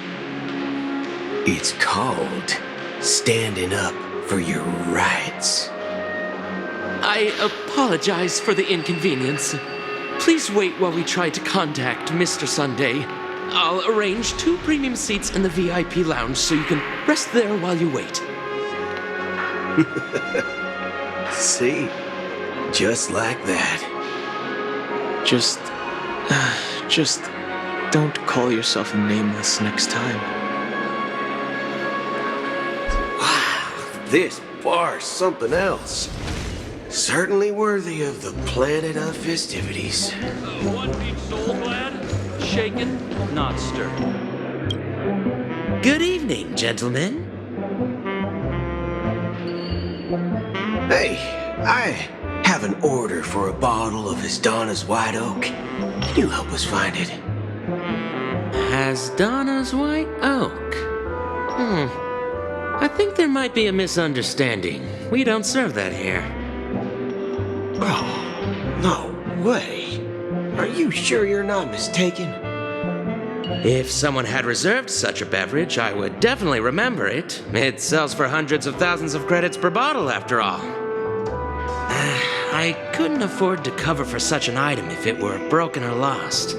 Speaker 14: It's called standing up for your rights.
Speaker 17: I apologize for the inconvenience. Please wait while we try to contact Mr. Sunday. I'll arrange 2 premium seats in the VIP lounge so you can rest there while you wait.
Speaker 14: See? Just like that.
Speaker 13: Just don't call yourself Nameless next time.
Speaker 14: Wow, this bar's something else. Certainly worthy of the planet of festivities.
Speaker 18: One beach soul glad, shaken, not stirred.
Speaker 19: Good evening, gentlemen.
Speaker 14: Hey, I have an order for a bottle of Hasdana's White Oak. Can you help us find it?
Speaker 19: Hasdana's White Oak? I think there might be a misunderstanding. We don't serve that here.
Speaker 14: Oh, no way. Are you sure you're not mistaken?
Speaker 19: If someone had reserved such a beverage, I would definitely remember it. It sells for hundreds of thousands of credits per bottle, after all. I couldn't afford to cover for such an item if it were broken or lost.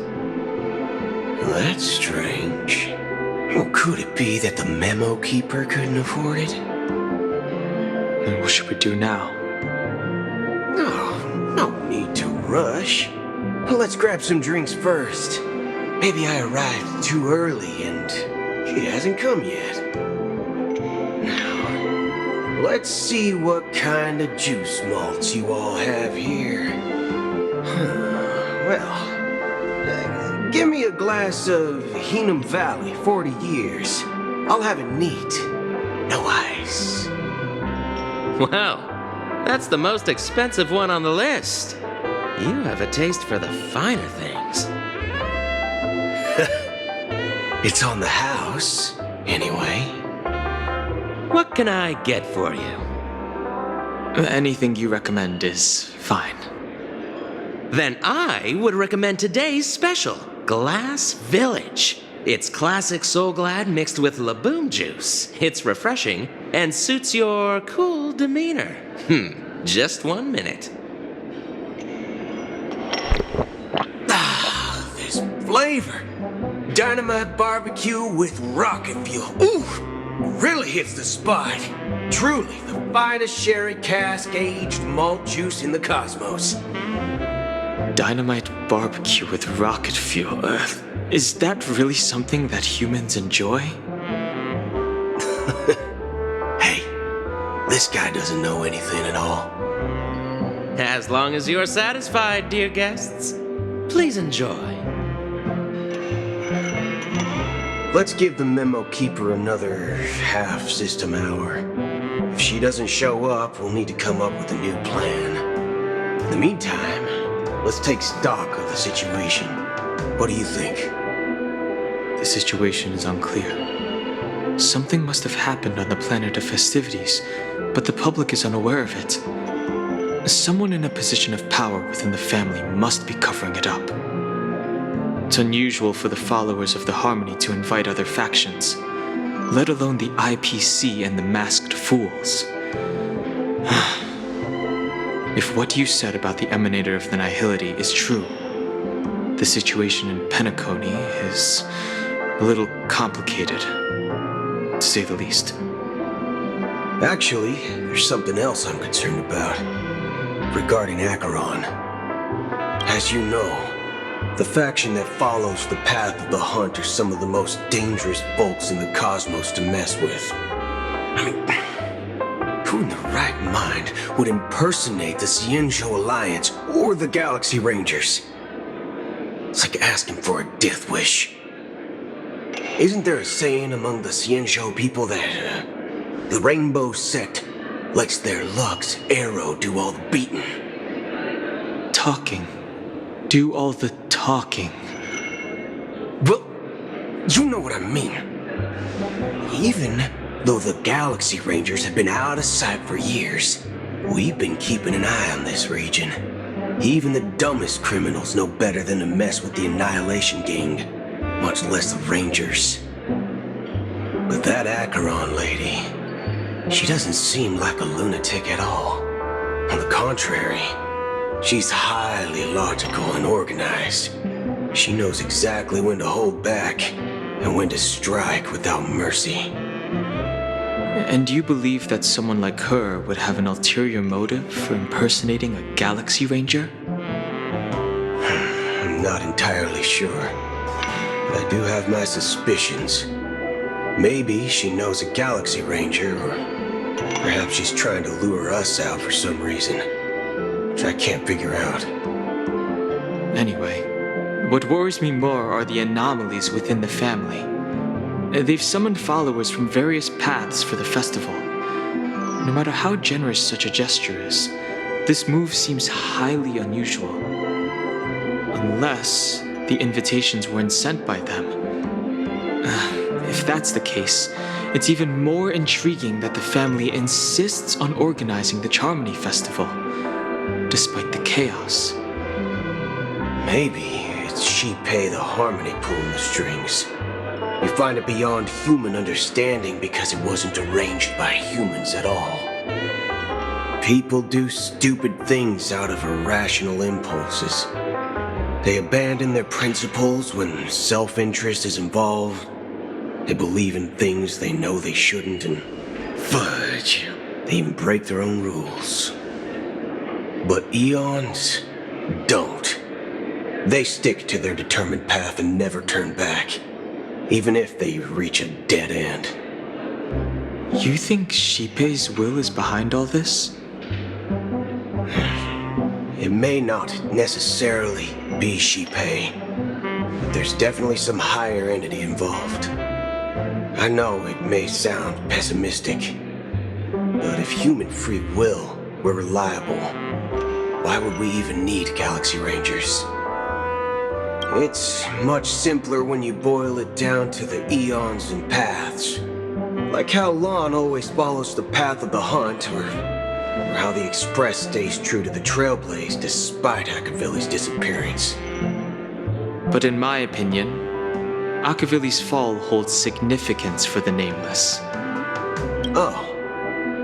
Speaker 14: That's strange. Well, could it be that the memo keeper couldn't afford it?
Speaker 13: Then what should we do now?
Speaker 14: No need to rush. Let's grab some drinks first. Maybe I arrived too early and she hasn't come yet. Now, let's see what kind of juice malts you all have here. Well, give me a glass of Heenum Valley, 40 years. I'll have it neat. No ice.
Speaker 19: Well, that's the most expensive one on the list. You have a taste for the finer things.
Speaker 14: It's on the house, anyway.
Speaker 19: What can I get for you?
Speaker 13: Anything you recommend is fine.
Speaker 19: Then I would recommend today's special, Glass Village. It's classic Soul Glad mixed with Laboom juice. It's refreshing and suits your cool demeanor. Just 1 minute.
Speaker 14: Ah, this flavor. Dynamite barbecue with rocket fuel. Ooh, really hits the spot. Truly the finest sherry cask aged malt juice in the cosmos.
Speaker 13: Dynamite barbecue with rocket fuel. Is that really something that humans enjoy?
Speaker 14: Hey, this guy doesn't know anything at all.
Speaker 19: As long as you're satisfied, dear guests, please enjoy.
Speaker 14: Let's give the memo keeper another half-system hour. If she doesn't show up, we'll need to come up with a new plan. In the meantime, let's take stock of the situation. What do you think?
Speaker 13: The situation is unclear. Something must have happened on the planet of festivities, but the public is unaware of it. Someone in a position of power within the family must be covering it up. It's unusual for the followers of the Harmony to invite other factions, let alone the IPC and the Masked Fools. If what you said about the Emanator of the Nihility is true, the situation in Penacony is a little complicated, to say the least.
Speaker 14: Actually, there's something else I'm concerned about. Regarding Acheron. As you know, The faction that follows the path of the hunt are some of the most dangerous folks in the cosmos to mess with. I mean, who in their right mind would impersonate the Xianzhou Alliance or the Galaxy Rangers? It's like asking for a death wish. Isn't there a saying among the Xianzhou people that the Rainbow Sect lets their Lux arrow do all the beating?
Speaker 13: Talking. Do all the talking.
Speaker 14: Well, you know what I mean. Even though the Galaxy Rangers have been out of sight for years, we've been keeping an eye on this region. Even the dumbest criminals know better than to mess with the Annihilation Gang, much less the Rangers. But that Acheron lady, she doesn't seem like a lunatic at all. On the contrary, she's highly logical and organized. She knows exactly when to hold back and when to strike without mercy.
Speaker 13: And you believe that someone like her would have an ulterior motive for impersonating a Galaxy Ranger?
Speaker 14: I'm not entirely sure, but I do have my suspicions. Maybe she knows a Galaxy Ranger, or perhaps she's trying to lure us out for some reason, which I can't figure out.
Speaker 13: Anyway, what worries me more are the anomalies within the family. They've summoned followers from various paths for the festival. No matter how generous such a gesture is, this move seems highly unusual. Unless the invitations weren't sent by them. If that's the case, it's even more intriguing that the family insists on organizing the Charmony Festival, despite the chaos.
Speaker 14: Maybe it's Shipei the Harmony pulling the strings. We find it beyond human understanding because it wasn't arranged by humans at all. People do stupid things out of irrational impulses. They abandon their principles when self-interest is involved. They believe in things they know they shouldn't, and fudge, they even break their own rules. But Eons don't. They stick to their determined path and never turn back, even if they reach a dead end.
Speaker 13: You think Shipei's will is behind all this?
Speaker 14: It may not necessarily be Shipei, but there's definitely some higher entity involved. I know it may sound pessimistic, but if human free will were reliable, why would we even need Galaxy Rangers? It's much simpler when you boil it down to the eons and paths. Like how Lon always follows the path of the hunt, or how the Express stays true to the Trailblaze despite Akavili's disappearance.
Speaker 13: But in my opinion, Akavili's fall holds significance for the Nameless.
Speaker 14: Oh,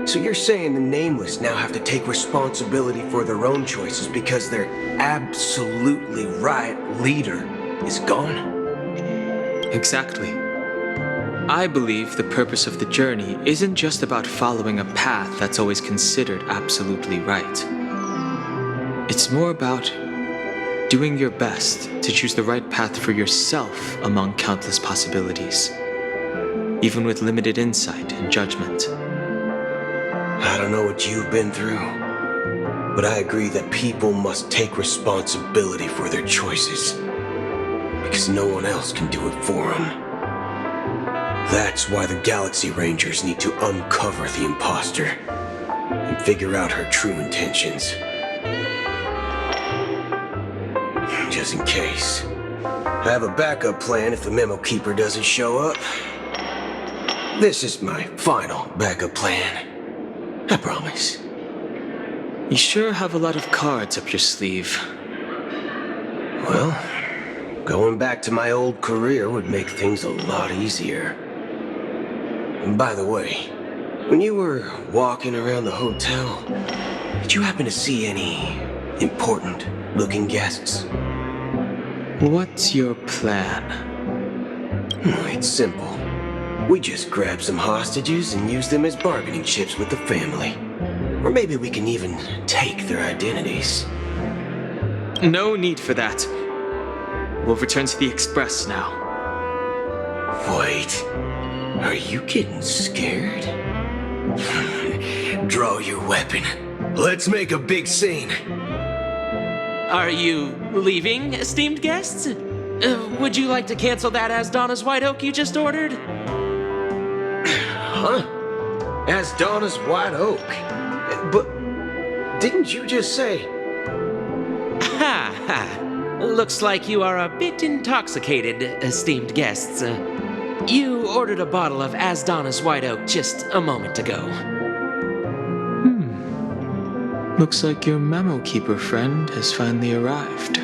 Speaker 14: so you're saying the Nameless now have to take responsibility for their own choices because their absolutely right leader is gone?
Speaker 13: Exactly. I believe the purpose of the journey isn't just about following a path that's always considered absolutely right. It's more about doing your best to choose the right path for yourself among countless possibilities, even with limited insight and judgment.
Speaker 14: I don't know what you've been through, but I agree that people must take responsibility for their choices, because no one else can do it for them. That's why the Galaxy Rangers need to uncover the imposter and figure out her true intentions. Just in case. I have a backup plan if the Memo Keeper doesn't show up. This is my final backup plan. I promise.
Speaker 13: You sure have a lot of cards up your sleeve.
Speaker 14: Well, going back to my old career would make things a lot easier. And by the way, when you were walking around the hotel, did you happen to see any important-looking guests?
Speaker 13: What's your plan?
Speaker 14: It's simple. We just grab some hostages and use them as bargaining chips with the family. Or maybe we can even take their identities.
Speaker 13: No need for that. We'll return to the Express now.
Speaker 14: Wait, are you getting scared? Draw your weapon. Let's make a big scene.
Speaker 19: Are you leaving, esteemed guests? Would you like to cancel that Asdana's White Oak you just ordered?
Speaker 14: Huh? Asdana's White Oak? But didn't you just say...
Speaker 19: Ha ha. Looks like you are a bit intoxicated, esteemed guests. You ordered a bottle of Asdana's White Oak just a moment ago.
Speaker 13: Looks like your memo keeper friend has finally arrived.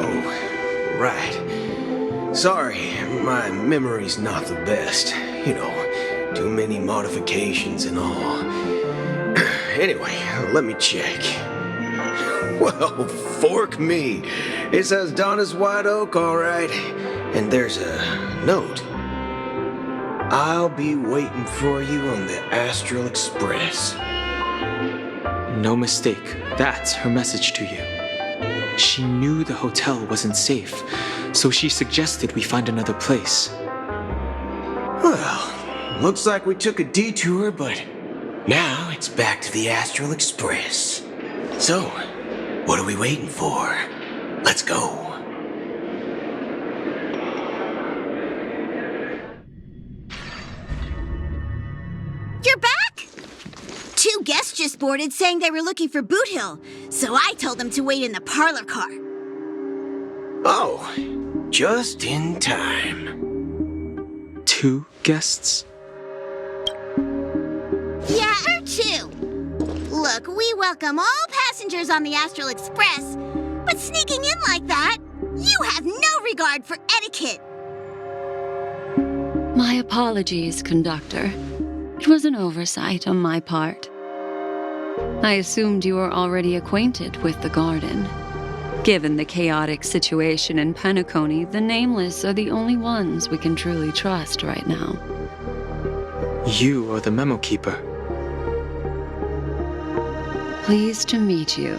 Speaker 14: Oh, right. Sorry, my memory's not the best. You know, too many modifications and all. Anyway, let me check. Well, fork me. It says Donna's White Oak, all right. And there's a note. I'll be waiting for you on the Astral Express.
Speaker 13: No mistake, that's her message to you. She knew the hotel wasn't safe, so she suggested we find another place.
Speaker 14: Well, looks like we took a detour, but now it's back to the Astral Express. So, what are we waiting for? Let's go.
Speaker 15: You're back? Two guests just boarded saying they were looking for Boot Hill, so I told them to wait in the parlor car.
Speaker 14: Oh, just in time.
Speaker 13: 2 guests?
Speaker 15: Yeah, two. Look, we welcome all passengers on the Astral Express, but sneaking in like that, you have no regard for etiquette.
Speaker 20: My apologies, conductor. It was an oversight on my part. I assumed you were already acquainted with the garden. Given the chaotic situation in Penacony, the Nameless are the only ones we can truly trust right now.
Speaker 13: You are the memo keeper.
Speaker 20: Pleased to meet you,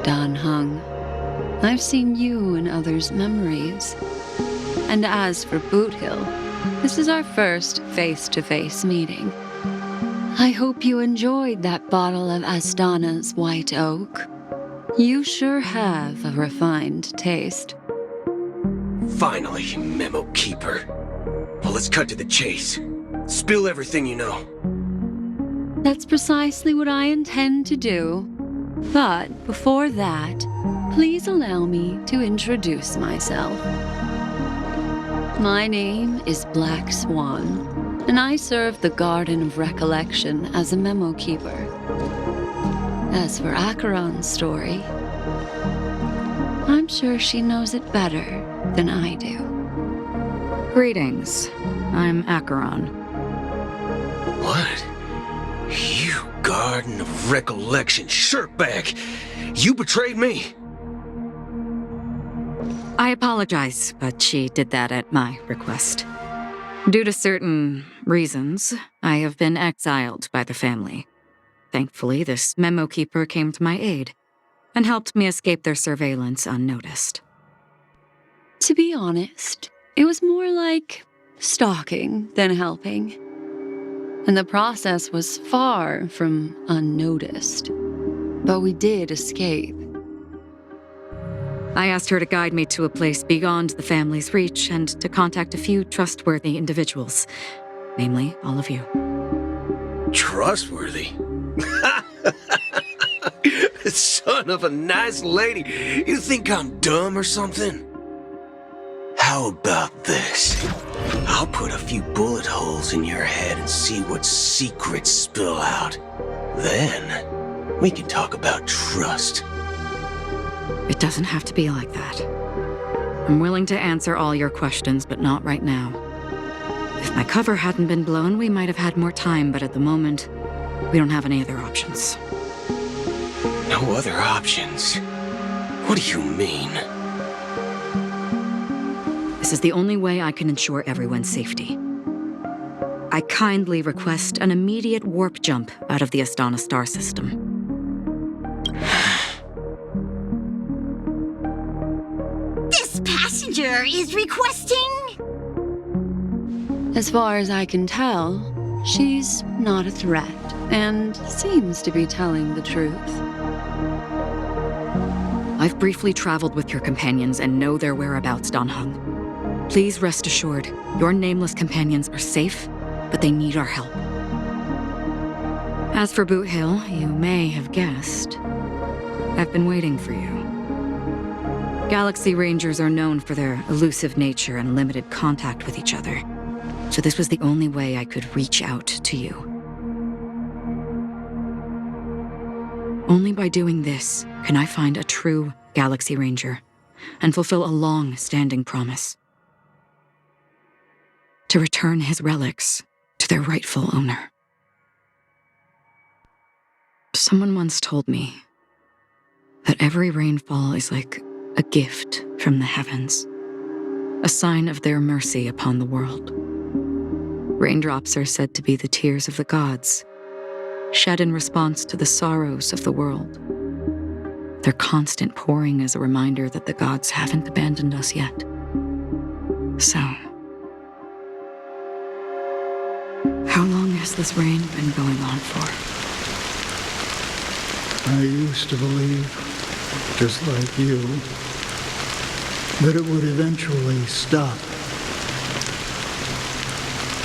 Speaker 20: Dan Hung. I've seen you in others' memories. And as for Boot Hill, this is our first face-to-face meeting. I hope you enjoyed that bottle of Asdana's White Oak. You sure have a refined taste.
Speaker 14: Finally, Memo Keeper. Well, let's cut to the chase. Spill everything you know.
Speaker 20: That's precisely what I intend to do. But before that, please allow me to introduce myself. My name is Black Swan, and I serve the Garden of Recollection as a memo keeper. As for Acheron's story, I'm sure she knows it better than I do.
Speaker 21: Greetings. I'm Acheron.
Speaker 14: What? You Garden of Recollection shirtbag! You betrayed me!
Speaker 21: I apologize, but she did that at my request. Due to certain reasons, I have been exiled by the family. Thankfully, this memo keeper came to my aid and helped me escape their surveillance unnoticed.
Speaker 20: To be honest, it was more like stalking than helping. And the process was far from unnoticed. But we did escape.
Speaker 21: I asked her to guide me to a place beyond the family's reach and to contact a few trustworthy individuals, namely all of you.
Speaker 14: Trustworthy? Son of a nice lady. You think I'm dumb or something? How about this? I'll put a few bullet holes in your head and see what secrets spill out. Then, we can talk about trust.
Speaker 21: It doesn't have to be like that. I'm willing to answer all your questions, but not right now. If my cover hadn't been blown, we might have had more time, but at the moment, we don't have any other options.
Speaker 14: No other options? What do you mean?
Speaker 21: This is the only way I can ensure everyone's safety. I kindly request an immediate warp jump out of the Astana star system.
Speaker 7: Ranger is requesting?
Speaker 20: As far as I can tell, she's not a threat and seems to be telling the truth.
Speaker 21: I've briefly traveled with your companions and know their whereabouts, Dan Heng. Please rest assured, your nameless companions are safe, but they need our help. As for Boot Hill, you may have guessed, I've been waiting for you. Galaxy Rangers are known for their elusive nature and limited contact with each other, so this was the only way I could reach out to you. Only by doing this can I find a true Galaxy Ranger and fulfill a long-standing promise: to return his relics to their rightful owner. Someone once told me that every rainfall is like a gift from the heavens, a sign of their mercy upon the world. Raindrops are said to be the tears of the gods, shed in response to the sorrows of the world. Their constant pouring is a reminder that the gods haven't abandoned us yet. So, how long has this rain been going on for?
Speaker 22: I used to believe, just like you, that it would eventually stop.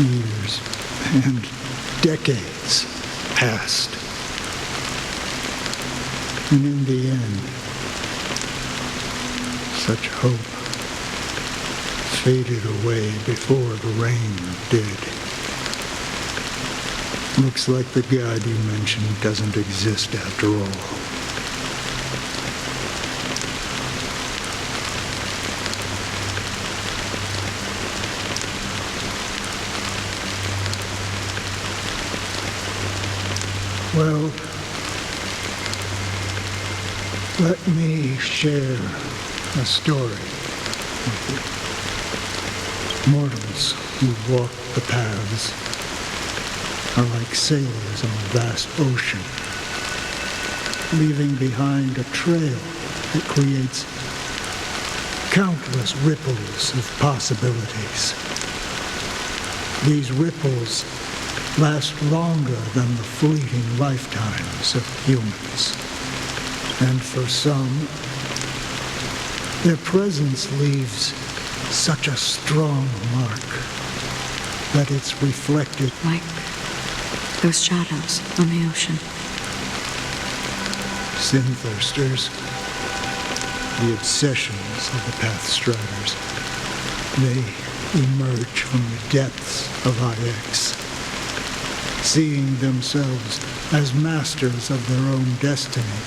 Speaker 22: Years and decades passed. And in the end, such hope faded away before the rain did. Looks like the God you mentioned doesn't exist after all. Well, let me share a story with you. Mortals who walk the paths are like sailors on a vast ocean, leaving behind a trail that creates countless ripples of possibilities. These ripples last longer than the fleeting lifetimes of humans. And for some, their presence leaves such a strong mark that it's reflected
Speaker 21: like those shadows on the ocean.
Speaker 22: Sin-thirsters, the obsessions of the Pathstriders, they emerge from the depths of IX, seeing themselves as masters of their own destiny,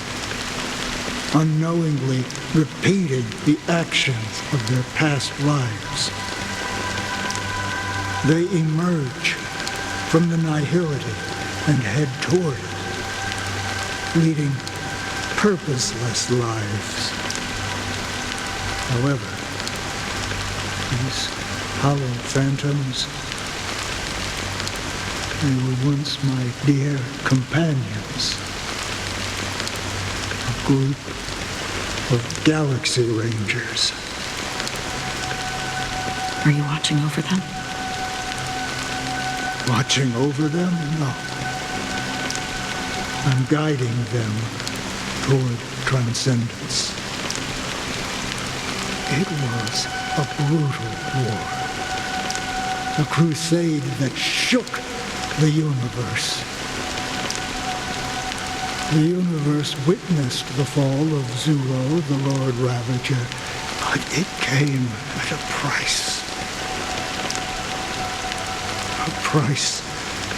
Speaker 22: unknowingly repeating the actions of their past lives. They emerge from the nihility and head toward it, leading purposeless lives. However, these hollow phantoms, they were once my dear companions, a group of Galaxy Rangers.
Speaker 21: Are you watching over them?
Speaker 22: Watching over them? No. I'm guiding them toward transcendence. It was a brutal war. A crusade that shook the universe. The universe witnessed the fall of Zulo, the Lord Ravager, but it came at a price. A price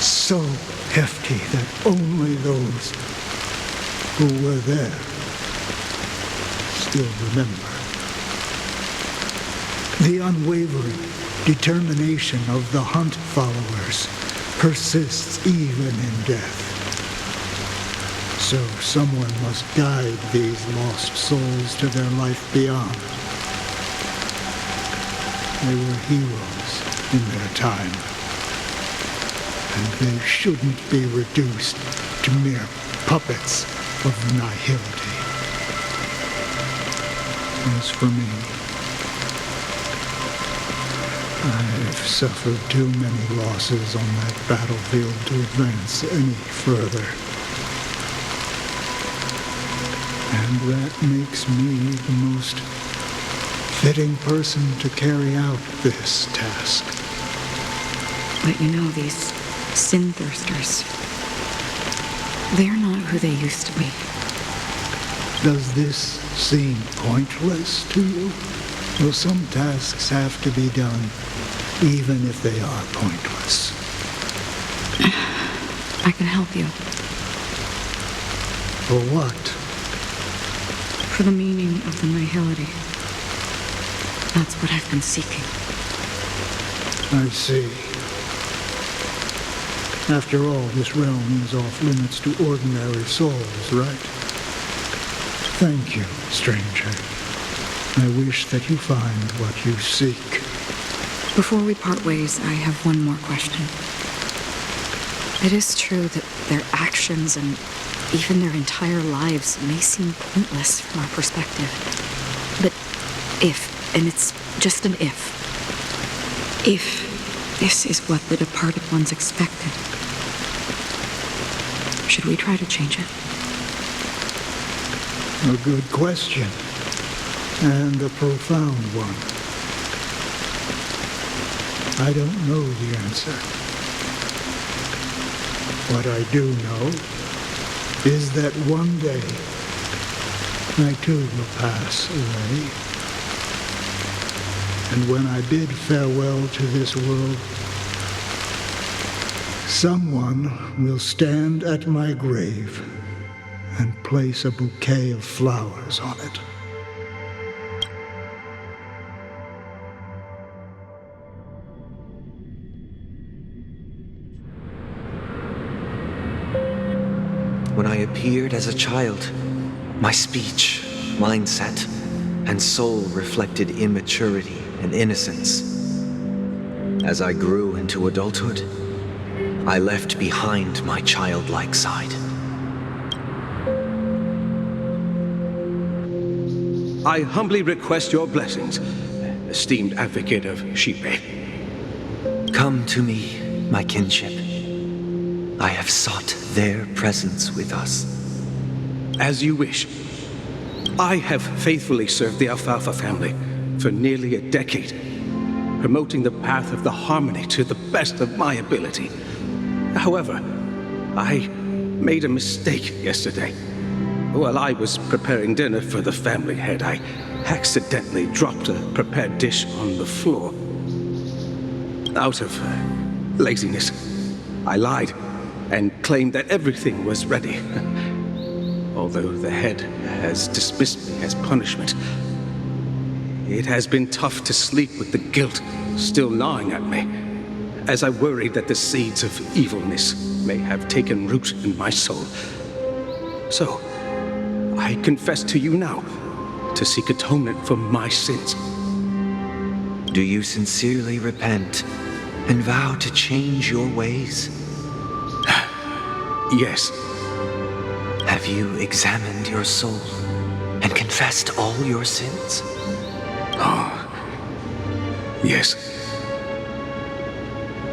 Speaker 22: so hefty that only those who were there still remember. The unwavering determination of the Hunt followers persists even in death. So someone must guide these lost souls to their life beyond. They were heroes in their time, and they shouldn't be reduced to mere puppets of nihility. As for me, I've suffered too many losses on that battlefield to advance any further. And that makes me the most fitting person to carry out this task.
Speaker 21: But you know, these sin thirsters, they're not who they used to be.
Speaker 22: Does this seem pointless to you? Well, some tasks have to be done, even if they are pointless.
Speaker 21: I can help you.
Speaker 22: For what?
Speaker 21: For the meaning of the nihility. That's what I've been seeking.
Speaker 22: I see. After all, this realm is off limits to ordinary souls, right? Thank you, stranger. I wish that you find what you seek.
Speaker 21: Before we part ways, I have one more question. It is true that their actions and even their entire lives may seem pointless from our perspective. But if, and it's just an if this is what the departed ones expected, should we try to change it?
Speaker 22: A good question. And a profound one. I don't know the answer. What I do know is that one day I too will pass away. And when I bid farewell to this world, someone will stand at my grave and place a bouquet of flowers on it.
Speaker 10: When I appeared as a child, my speech, mindset, and soul reflected immaturity and innocence. As I grew into adulthood, I left behind my childlike side.
Speaker 7: I humbly request your blessings, esteemed advocate of Shipe.
Speaker 10: Come to me, my kinship. I have sought their presence with us.
Speaker 7: As you wish. I have faithfully served the Alfalfa family for nearly a decade, promoting the path of the harmony to the best of my ability. However, I made a mistake yesterday. While I was preparing dinner for the family head, I accidentally dropped a prepared dish on the floor. Out of laziness, I lied and claimed that everything was ready. Although the head has dismissed me as punishment, it has been tough to sleep with the guilt still gnawing at me, as I worried that the seeds of evilness may have taken root in my soul. So, I confess to you now to seek atonement for my sins.
Speaker 10: Do you sincerely repent and vow to change your ways?
Speaker 7: Yes.
Speaker 10: Have you examined your soul and confessed all your sins?
Speaker 7: Oh, yes.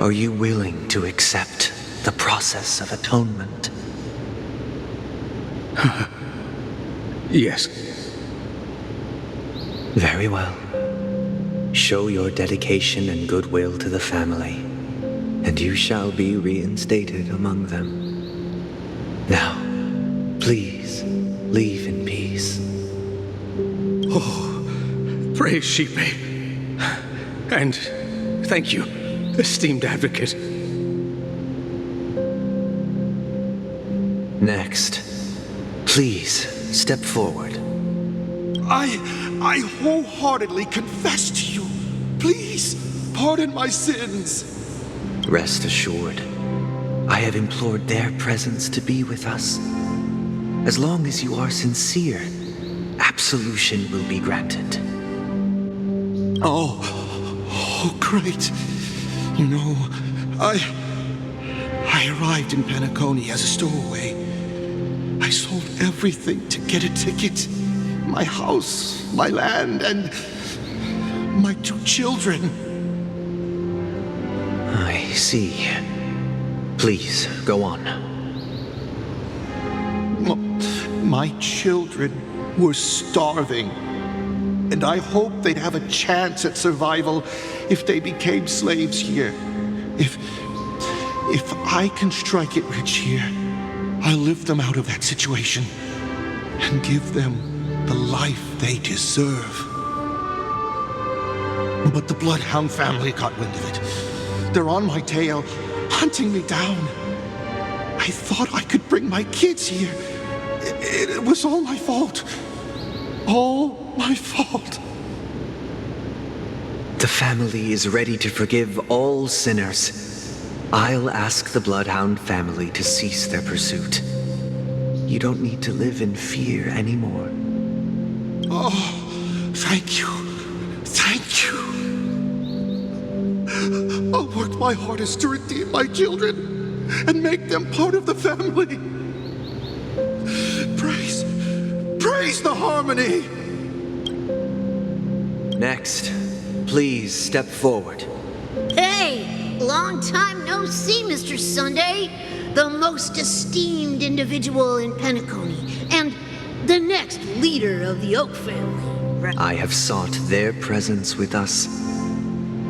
Speaker 10: Are you willing to accept the process of atonement?
Speaker 7: Yes.
Speaker 10: Very well. Show your dedication and goodwill to the family, and you shall be reinstated among them. Now, please, leave in peace.
Speaker 7: Oh, praise Shipe. And thank you, esteemed advocate.
Speaker 10: Next, please step forward.
Speaker 9: I wholeheartedly confess to you. Please, pardon my sins.
Speaker 10: Rest assured, I have implored their presence to be with us. As long as you are sincere, absolution will be granted.
Speaker 9: Oh, great. You know, I arrived in Penacony as a stowaway. I sold everything to get a ticket. My house, my land, and my 2 children.
Speaker 10: see. Please, go on.
Speaker 9: My children were starving, and I hoped they'd have a chance at survival if they became slaves here. If I can strike it rich here, I'll lift them out of that situation and give them the life they deserve. But the Bloodhound family got wind of it. They're on my tail, hunting me down. I thought I could bring my kids here. It was all my fault. All my fault.
Speaker 10: The family is ready to forgive all sinners. I'll ask the Bloodhound family to cease their pursuit. You don't need to live in fear anymore.
Speaker 9: Oh, thank you. Thank you. I'll work my hardest to redeem my children and make them part of the family. Praise the Harmony!
Speaker 10: Next, please step forward.
Speaker 1: Hey! Long time no see, Mr. Sunday. The most esteemed individual in Penacony, and the next leader of the Oak family.
Speaker 10: I have sought their presence with us.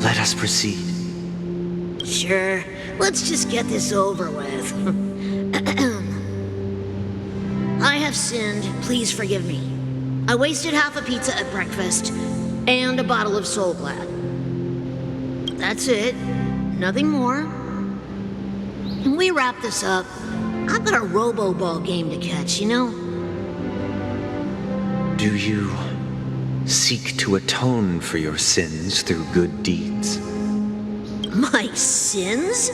Speaker 10: Let us proceed.
Speaker 1: Sure. Let's just get this over with. I have sinned. Please forgive me. I wasted half a pizza at breakfast and a bottle of Soul Glad. That's it. Nothing more. Can we wrap this up? I've got a Robo-Ball game to catch, you know?
Speaker 10: Do you seek to atone for your sins through good deeds?
Speaker 1: My sins?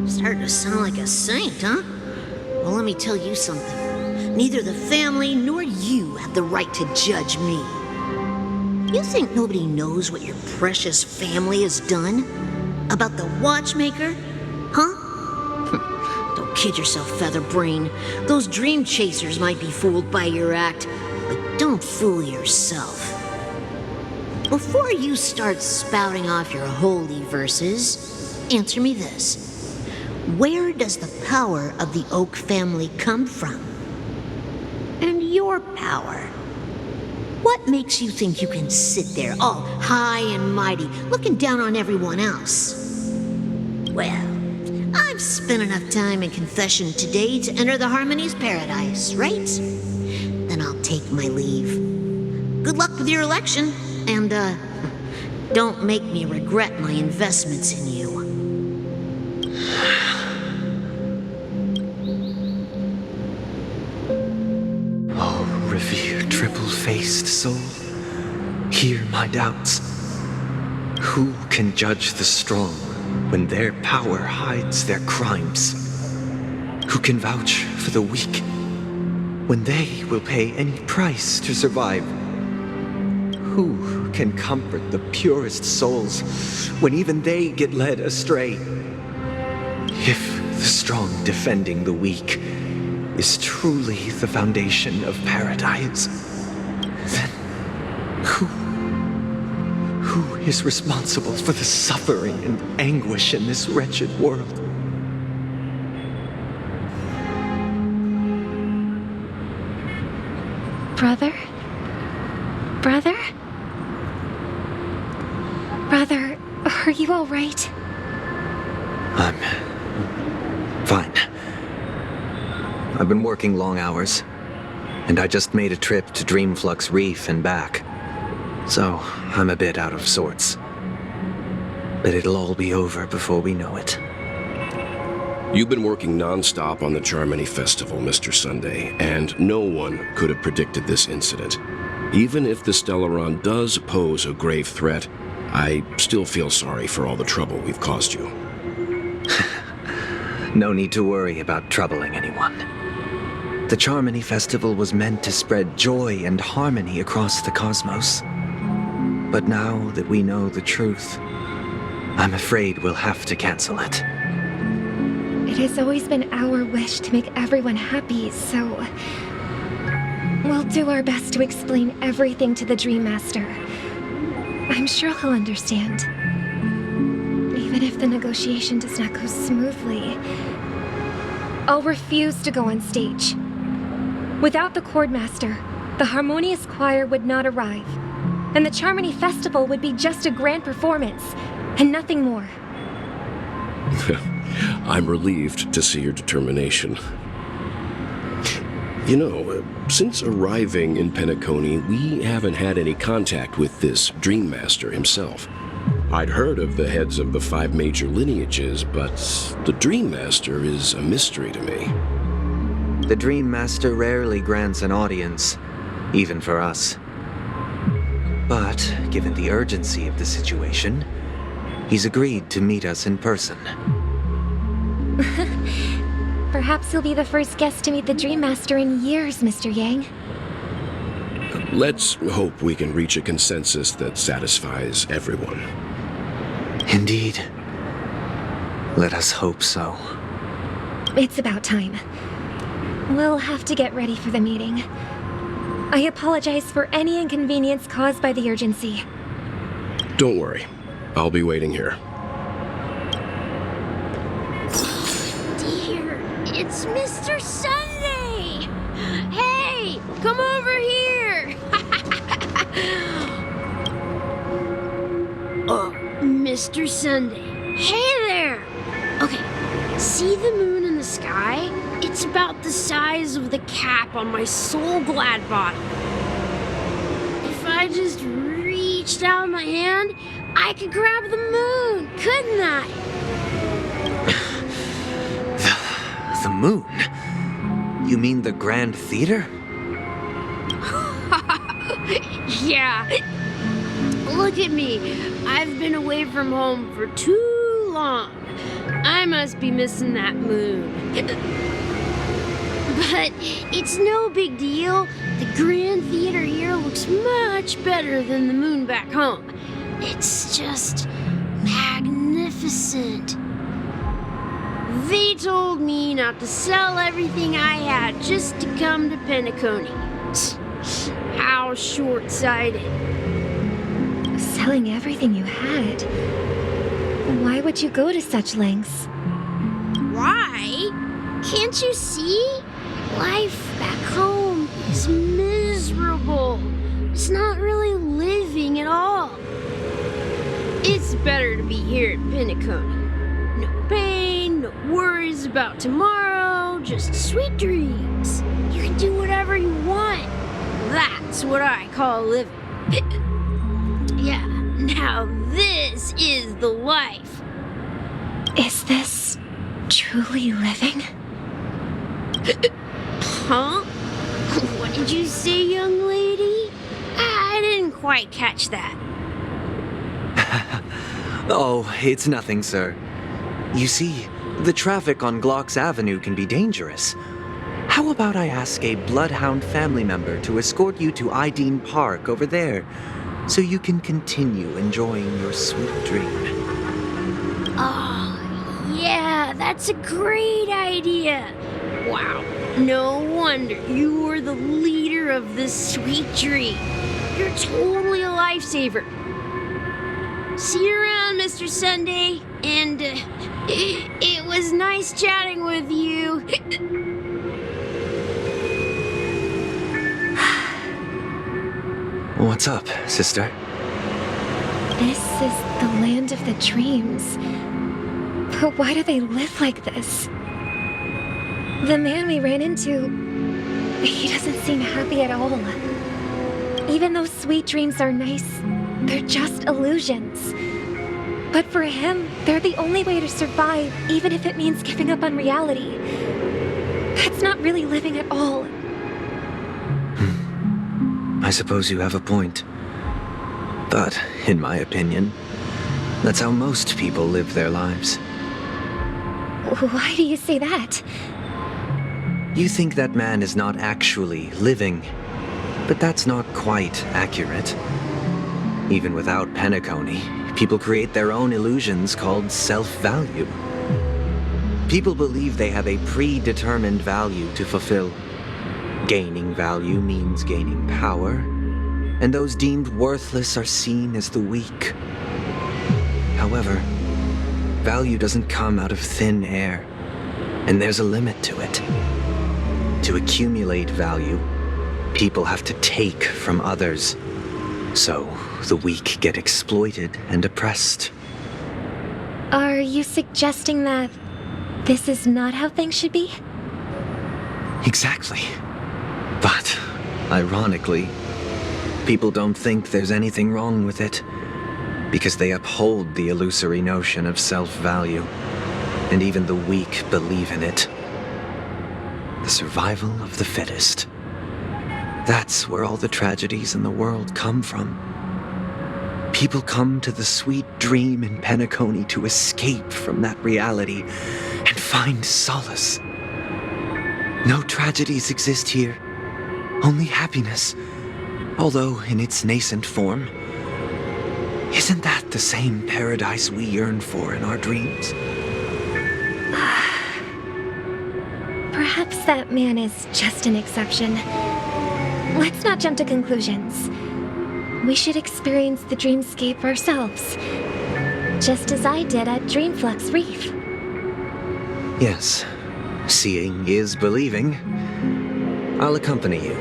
Speaker 1: Starting to sound like a saint, huh? Well, let me tell you something. Neither the family nor you have the right to judge me. You think nobody knows what your precious family has done? About the watchmaker? Huh? Don't kid yourself, Featherbrain. Those dream chasers might be fooled by your act, but don't fool yourself. Before you start spouting off your holy verses, answer me this. Where does the power of the Oak family come from? And your power? What makes you think you can sit there all high and mighty, looking down on everyone else? Well, I've spent enough time in confession today to enter the Harmony's paradise, right? Then I'll take my leave. Good luck with your election, and, don't make me regret my investments in you.
Speaker 10: Oh, revered triple-faced soul, hear my doubts. Who can judge the strong when their power hides their crimes? Who can vouch for the weak when they will pay any price to survive? Who can comfort the purest souls when even they get led astray? If the strong defending the weak is truly the foundation of paradise, then who is responsible for the suffering and anguish in this wretched world?
Speaker 6: Brother? Brother? Brother, are you all right?
Speaker 10: I'm fine. I've been working long hours, and I just made a trip to Dreamflux Reef and back. So, I'm a bit out of sorts. But it'll all be over before we know it.
Speaker 3: You've been working non-stop on the Charmony Festival, Mr. Sunday, and no one could have predicted this incident. Even if the Stellaron does pose a grave threat, I still feel sorry for all the trouble we've caused you.
Speaker 10: No need to worry about troubling anyone. The Charmony Festival was meant to spread joy and harmony across the cosmos. But now that we know the truth, I'm afraid we'll have to cancel it.
Speaker 6: It has always been our wish to make everyone happy, so we'll do our best to explain everything to the Dream Master. I'm sure he'll understand. Even if if the negotiation does not go smoothly, I'll refuse to go on stage. Without the Chordmaster, the Harmonious Choir would not arrive, and the Charmony Festival would be just a grand performance, and nothing more.
Speaker 3: I'm relieved to see your determination. You know, since arriving in Penacony, we haven't had any contact with this Dream Master himself. I'd heard of the heads of the 5 major lineages, but the Dream Master is a mystery to me.
Speaker 10: The Dream Master rarely grants an audience, even for us. But, given the urgency of the situation, he's agreed to meet us in person.
Speaker 6: Perhaps you'll be the first guest to meet the Dream Master in years, Mr. Yang.
Speaker 3: Let's hope we can reach a consensus that satisfies everyone.
Speaker 10: Indeed. Let us hope so.
Speaker 6: It's about time. We'll have to get ready for the meeting. I apologize for any inconvenience caused by the urgency.
Speaker 3: Don't worry. I'll be waiting here.
Speaker 2: Dear, it's Mr. Sunday! Hey, come over here! Oh, Mr. Sunday. Hey there! Okay, see the moon in the sky? It's about the size of the cap on my Soul Glad bottle. If I just reached out my hand, I could grab the moon, couldn't I?
Speaker 10: The moon? You mean the Grand Theater?
Speaker 2: Yeah. Look at me. I've been away from home for too long. I must be missing that moon. But it's no big deal. The Grand Theater here looks much better than the moon back home. It's just magnificent. They told me not to sell everything I had just to come to Penacony. How short-sighted.
Speaker 6: Selling everything you had? Why would you go to such lengths?
Speaker 2: Why? Can't you see? Life back home is miserable. It's not really living at all. It's better to be here at Penacony. No pain, no worries about tomorrow, just sweet dreams. You can do whatever you want. That's what I call living. Yeah, now this is the life.
Speaker 6: Is this truly living?
Speaker 2: Huh? What did you say, young lady? I didn't quite catch that.
Speaker 10: Oh, it's nothing, sir. You see, the traffic on Glock's Avenue can be dangerous. How about I ask a Bloodhound family member to escort you to Ideen Park over there, so you can continue enjoying your sweet dream?
Speaker 2: Oh, yeah, that's a great idea. Wow, no wonder you were the leader of this sweet dream. You're totally a lifesaver. See you around, Mr. Sunday, and it was nice chatting with you.
Speaker 10: What's up, sister?
Speaker 6: This is the land of the dreams. But why do they live like this? The man we ran into, he doesn't seem happy at all. Even though sweet dreams are nice, they're just illusions. But for him, they're the only way to survive, even if it means giving up on reality. That's not really living at all.
Speaker 10: I suppose you have a point. But, in my opinion, that's how most people live their lives.
Speaker 6: Why do you say that?
Speaker 10: You think that man is not actually living, but that's not quite accurate. Even without Penacony, people create their own illusions called self-value. People believe they have a predetermined value to fulfill. Gaining value means gaining power, and those deemed worthless are seen as the weak. However, value doesn't come out of thin air, and there's a limit to it. To accumulate value, people have to take from others. So, the weak get exploited and oppressed.
Speaker 6: Are you suggesting that this is not how things should be?
Speaker 10: Exactly. But, ironically, people don't think there's anything wrong with it, because they uphold the illusory notion of self-value, and even the weak believe in it. The survival of the fittest. That's where all the tragedies in the world come from. People come to the sweet dream in Penacony to escape from that reality and find solace. No tragedies exist here, only happiness, although in its nascent form. Isn't that the same paradise we yearn for in our dreams?
Speaker 6: Perhaps that man is just an exception. Let's not jump to conclusions. We should experience the dreamscape ourselves, just as I did at Dreamflux Reef.
Speaker 10: Yes, seeing is believing. I'll accompany you.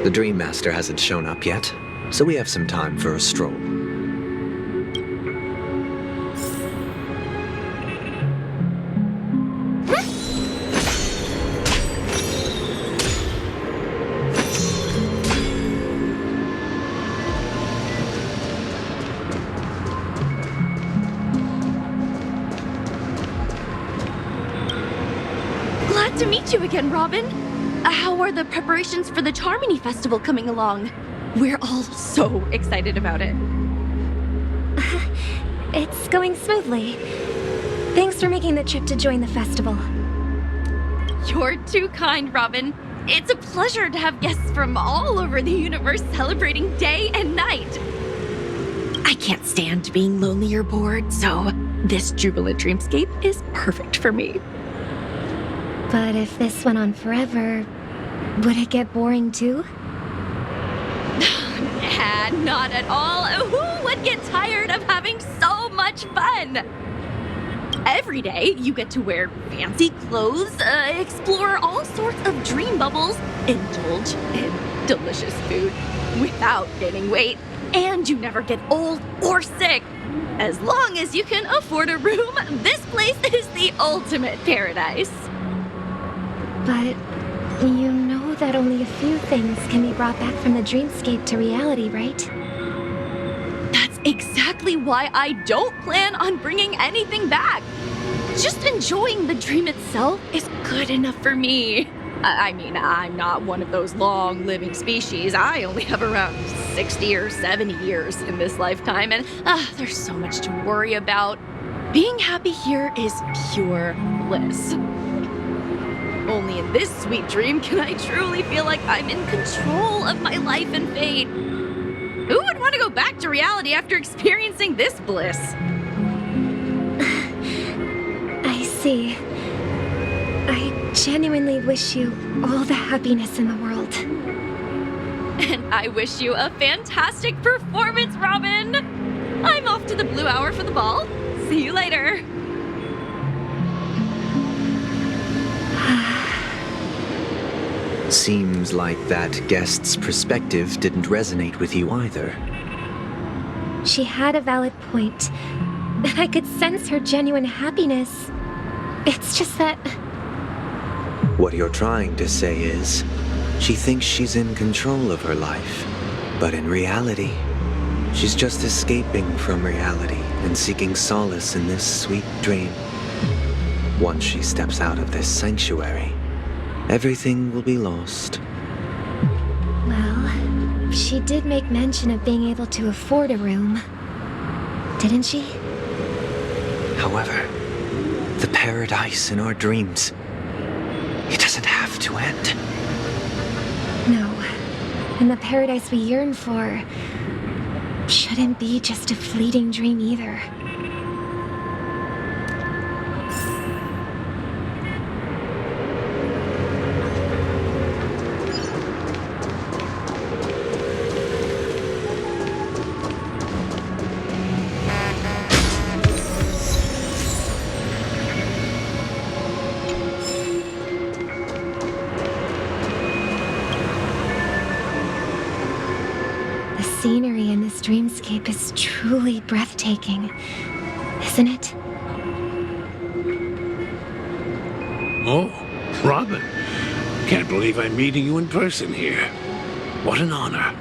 Speaker 10: The Dream Master hasn't shown up yet, so we have some time for a stroll.
Speaker 15: Glad to meet you again, Robin. How are the preparations for the Charmony Festival coming along? We're all so excited about it.
Speaker 6: It's going smoothly. Thanks for making the trip to join the festival.
Speaker 15: You're too kind, Robin. It's a pleasure to have guests from all over the universe celebrating day and night. I can't stand being lonely or bored, so this jubilant dreamscape is perfect for me.
Speaker 6: But if this went on forever, would it get boring too?
Speaker 15: Nah, not at all. Who would get tired of having so much fun? Every day, you get to wear fancy clothes, explore all sorts of dream bubbles, indulge in delicious food without gaining weight, and you never get old or sick. As long as you can afford a room, this place is the ultimate paradise.
Speaker 6: But you know that only a few things can be brought back from the dreamscape to reality, right?
Speaker 15: That's exactly why I don't plan on bringing anything back. Just enjoying the dream itself is good enough for me. I mean, I'm not one of those long-living species. I only have around 60 or 70 years in this lifetime, and there's so much to worry about. Being happy here is pure bliss. Only in this sweet dream can I truly feel like I'm in control of my life and fate. Who would want to go back to reality after experiencing this bliss?
Speaker 6: I see. I genuinely wish you all the happiness in the world.
Speaker 15: And I wish you a fantastic performance, Robin! I'm off to the Blue Hour for the ball. See you later.
Speaker 10: Seems like that guest's perspective didn't resonate with you either.
Speaker 6: She had a valid point, and I could sense her genuine happiness. It's just that...
Speaker 10: What you're trying to say is, she thinks she's in control of her life, but in reality, she's just escaping from reality and seeking solace in this sweet dream. Once she steps out of this sanctuary, everything will be lost.
Speaker 6: Well, she did make mention of being able to afford a room, didn't she?
Speaker 10: However, the paradise in our dreams, it doesn't have to end.
Speaker 6: No, and the paradise we yearn for shouldn't be just a fleeting dream either. scenery in this dreamscape is truly breathtaking, isn't it?
Speaker 5: Oh, Robin. Can't believe I'm meeting you in person here. What an honor.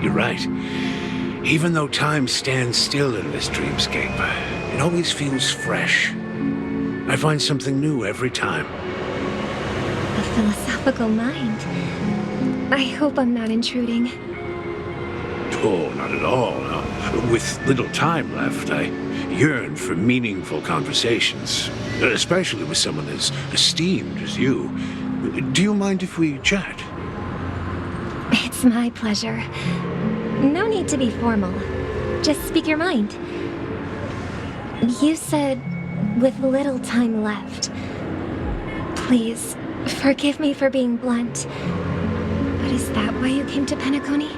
Speaker 5: You're right. Even though time stands still in this dreamscape, it always feels fresh. I find something new every time.
Speaker 6: A philosophical mind. I hope I'm not intruding.
Speaker 5: Oh, not at all. No. With little time left, I yearn for meaningful conversations, especially with someone as esteemed as you. Do you mind if we chat?
Speaker 6: It's my pleasure. No need to be formal. Just speak your mind. You said, with little time left. Please, forgive me for being blunt. But is that why you came to Penacony?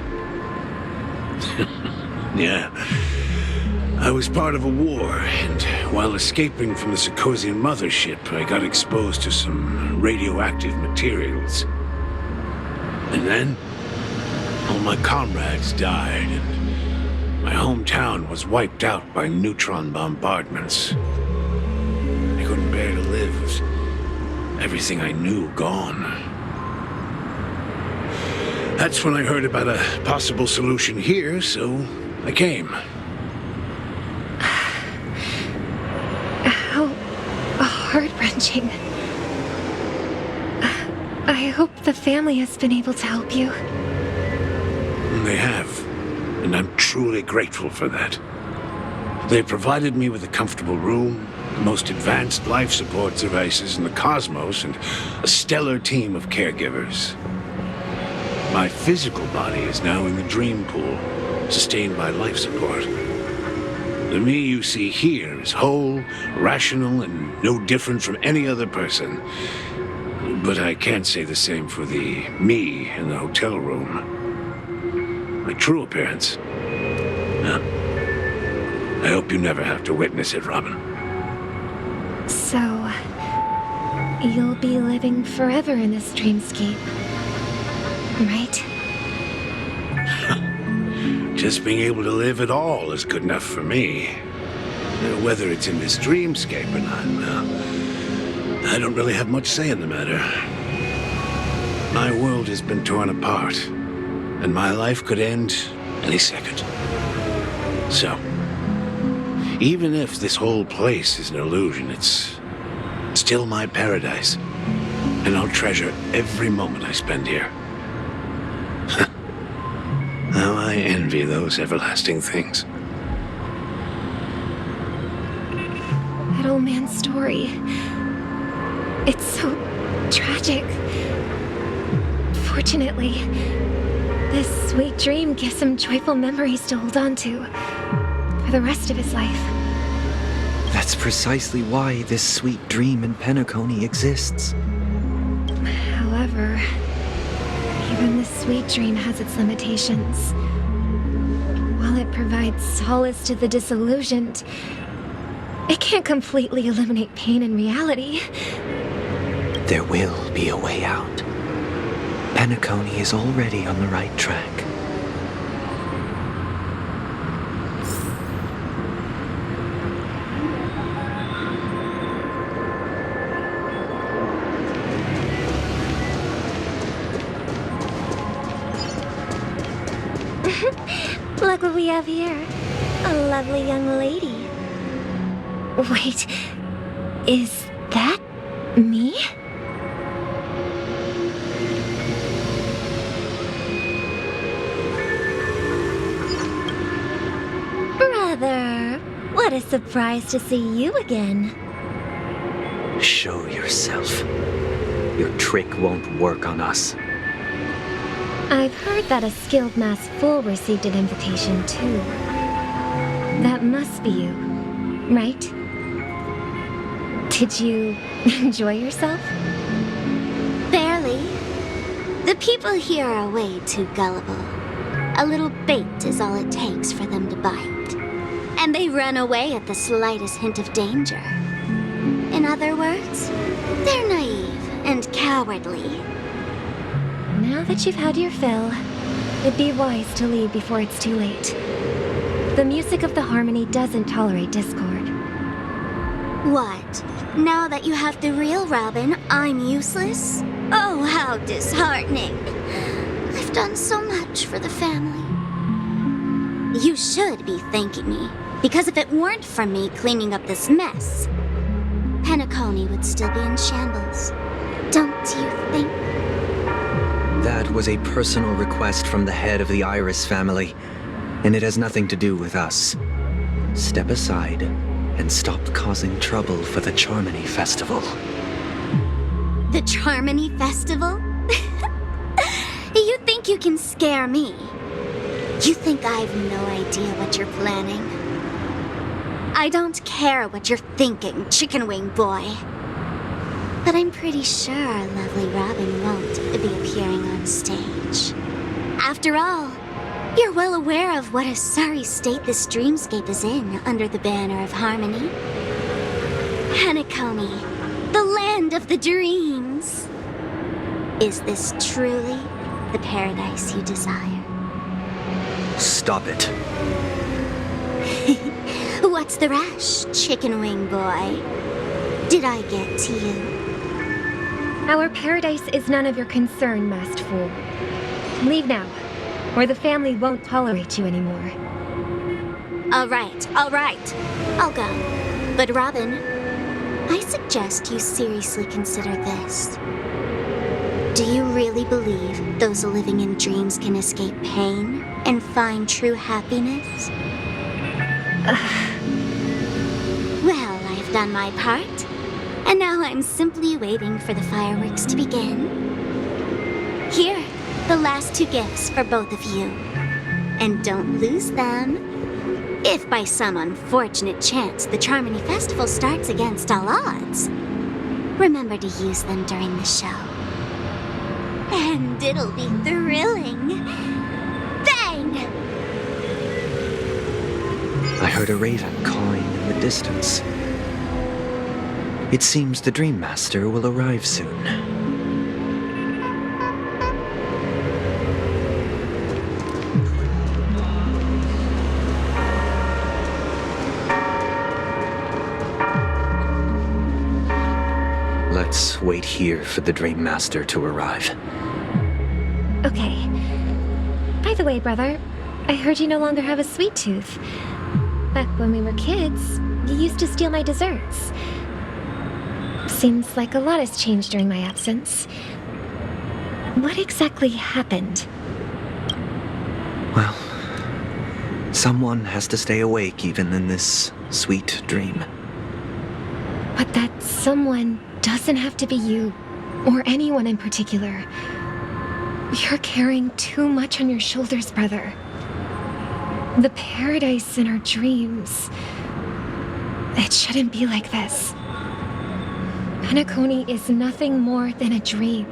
Speaker 5: Yeah. I was part of a war, and while escaping from the Sarkosian mothership, I got exposed to some radioactive materials. And then, all my comrades died, and my hometown was wiped out by neutron bombardments. I couldn't bear to live with everything I knew gone. That's when I heard about a possible solution here, so I came.
Speaker 6: How heart-wrenching. I hope the family has been able to help you.
Speaker 5: They have, and I'm truly grateful for that. They provided me with a comfortable room, the most advanced life support devices in the cosmos, and a stellar team of caregivers. My physical body is now in the dream pool, sustained by life support. The me you see here is whole, rational, and no different from any other person. But I can't say the same for the me in the hotel room. My true appearance. Well, I hope you never have to witness it, Robin.
Speaker 6: So, you'll be living forever in this dreamscape, right?
Speaker 5: Just being able to live at all is good enough for me. Whether it's in this dreamscape or not, well, I don't really have much say in the matter. My world has been torn apart, and my life could end any second. So, even if this whole place is an illusion, it's still my paradise, and I'll treasure every moment I spend here. How I envy those everlasting things.
Speaker 6: That old man's story. It's so tragic. Fortunately, this sweet dream gives him joyful memories to hold on to for the rest of his life.
Speaker 10: That's precisely why this sweet dream in Penacony exists.
Speaker 6: However, even this sweet dream has its limitations. While it provides solace to the disillusioned, it can't completely eliminate pain in reality.
Speaker 10: There will be a way out. Penacony is already on the right track.
Speaker 4: Look what we have here. A lovely young lady.
Speaker 6: Wait, is that me?
Speaker 4: Brother, what a surprise to see you again.
Speaker 10: Show yourself. Your trick won't work on us.
Speaker 6: I've heard that a skilled mass fool received an invitation too. That must be you, right? Did you enjoy yourself?
Speaker 4: Barely. The people here are way too gullible. A little bait is all it takes for them to bite. And they run away at the slightest hint of danger. In other words, they're naive and cowardly.
Speaker 6: Now that you've had your fill, It'd be wise to leave before it's too late. The music of the harmony doesn't tolerate discord.
Speaker 4: What? Now that you have the real Robin, I'm useless? Oh, how disheartening. I've done so much for the family. You should be thanking me, because if it weren't for me cleaning up this mess, Penacony would still be in shambles. Don't you think?
Speaker 10: That was a personal request from the head of the Iris family, and it has nothing to do with us. Step aside and stop causing trouble for the Charmony Festival.
Speaker 4: The Charmony Festival? You think you can scare me? You think I have no idea what you're planning? I don't care what you're thinking, chicken wing boy. But I'm pretty sure our lovely Robin won't be appearing on stage. After all, you're well aware of what a sorry state this dreamscape is in under the banner of harmony. Penacony, the land of the dreams. Is this truly the paradise you desire?
Speaker 10: Stop it.
Speaker 4: What's the rush, chicken wing boy? Did I get to you?
Speaker 6: Our paradise is none of your concern, masked fool. Leave now, or the family won't tolerate you anymore.
Speaker 4: All right. I'll go. But Robin, I suggest you seriously consider this. Do you really believe those living in dreams can escape pain and find true happiness? Well, I've done my part, and now I'm simply waiting for the fireworks to begin. Here, the last 2 gifts for both of you. And don't lose them. If by some unfortunate chance the Charmony Festival starts against all odds, remember to use them during the show. And it'll be thrilling. Bang!
Speaker 10: I heard a raven cawing in the distance. It seems the Dream Master will arrive soon. Let's wait here for the Dream Master to arrive.
Speaker 6: Okay. By the way, brother, I heard you no longer have a sweet tooth. Back when we were kids, you used to steal my desserts. Seems like a lot has changed during my absence. What exactly happened?
Speaker 10: Well, someone has to stay awake even in this sweet dream.
Speaker 6: But that someone doesn't have to be you, or anyone in particular. You're carrying too much on your shoulders, brother. The paradise in our dreams. It shouldn't be like this. Penacony is nothing more than a dream.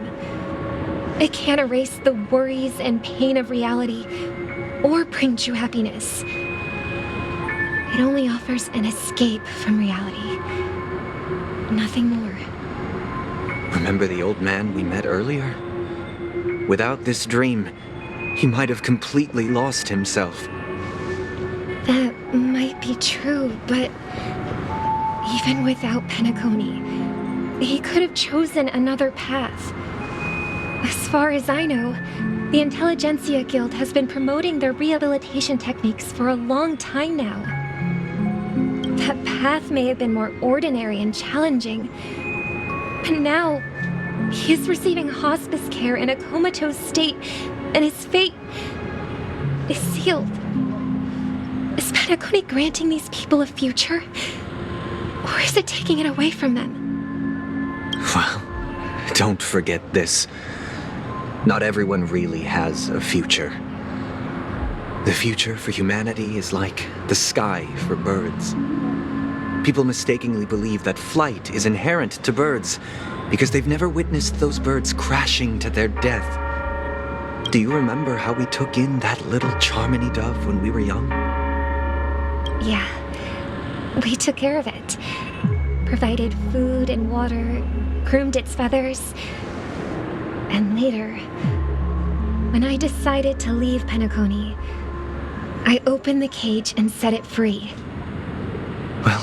Speaker 6: It can't erase the worries and pain of reality, or bring true happiness. It only offers an escape from reality. Nothing more.
Speaker 10: Remember the old man we met earlier? Without this dream, he might have completely lost himself.
Speaker 6: That might be true, but even without Penacony, he could have chosen another path. As far as I know, the Intelligentsia Guild has been promoting their rehabilitation techniques for a long time now. That path may have been more ordinary and challenging, but now he is receiving hospice care in a comatose state, and his fate is sealed. Is Penacony granting these people a future? Or is it taking it away from them?
Speaker 10: Well, don't forget this. Not everyone really has a future. The future for humanity is like the sky for birds. People mistakenly believe that flight is inherent to birds because they've never witnessed those birds crashing to their death. Do you remember how we took in that little Charmony dove when we were young?
Speaker 6: Yeah, we took care of it. Provided food and water, groomed its feathers, and later, When I decided to leave Penacony, I opened the cage and set it free.
Speaker 10: Well,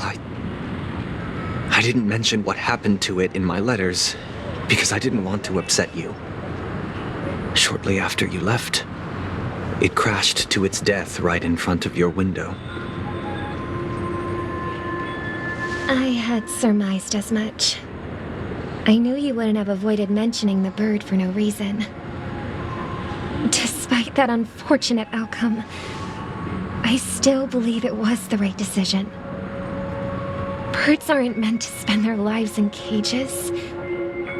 Speaker 10: I didn't mention what happened to it in my letters because I didn't want to upset you. Shortly after you left, it crashed to its death right in front of your window.
Speaker 6: I had surmised as much. I knew you wouldn't have avoided mentioning the bird for no reason. Despite that unfortunate outcome, I still believe it was the right decision. Birds aren't meant to spend their lives in cages.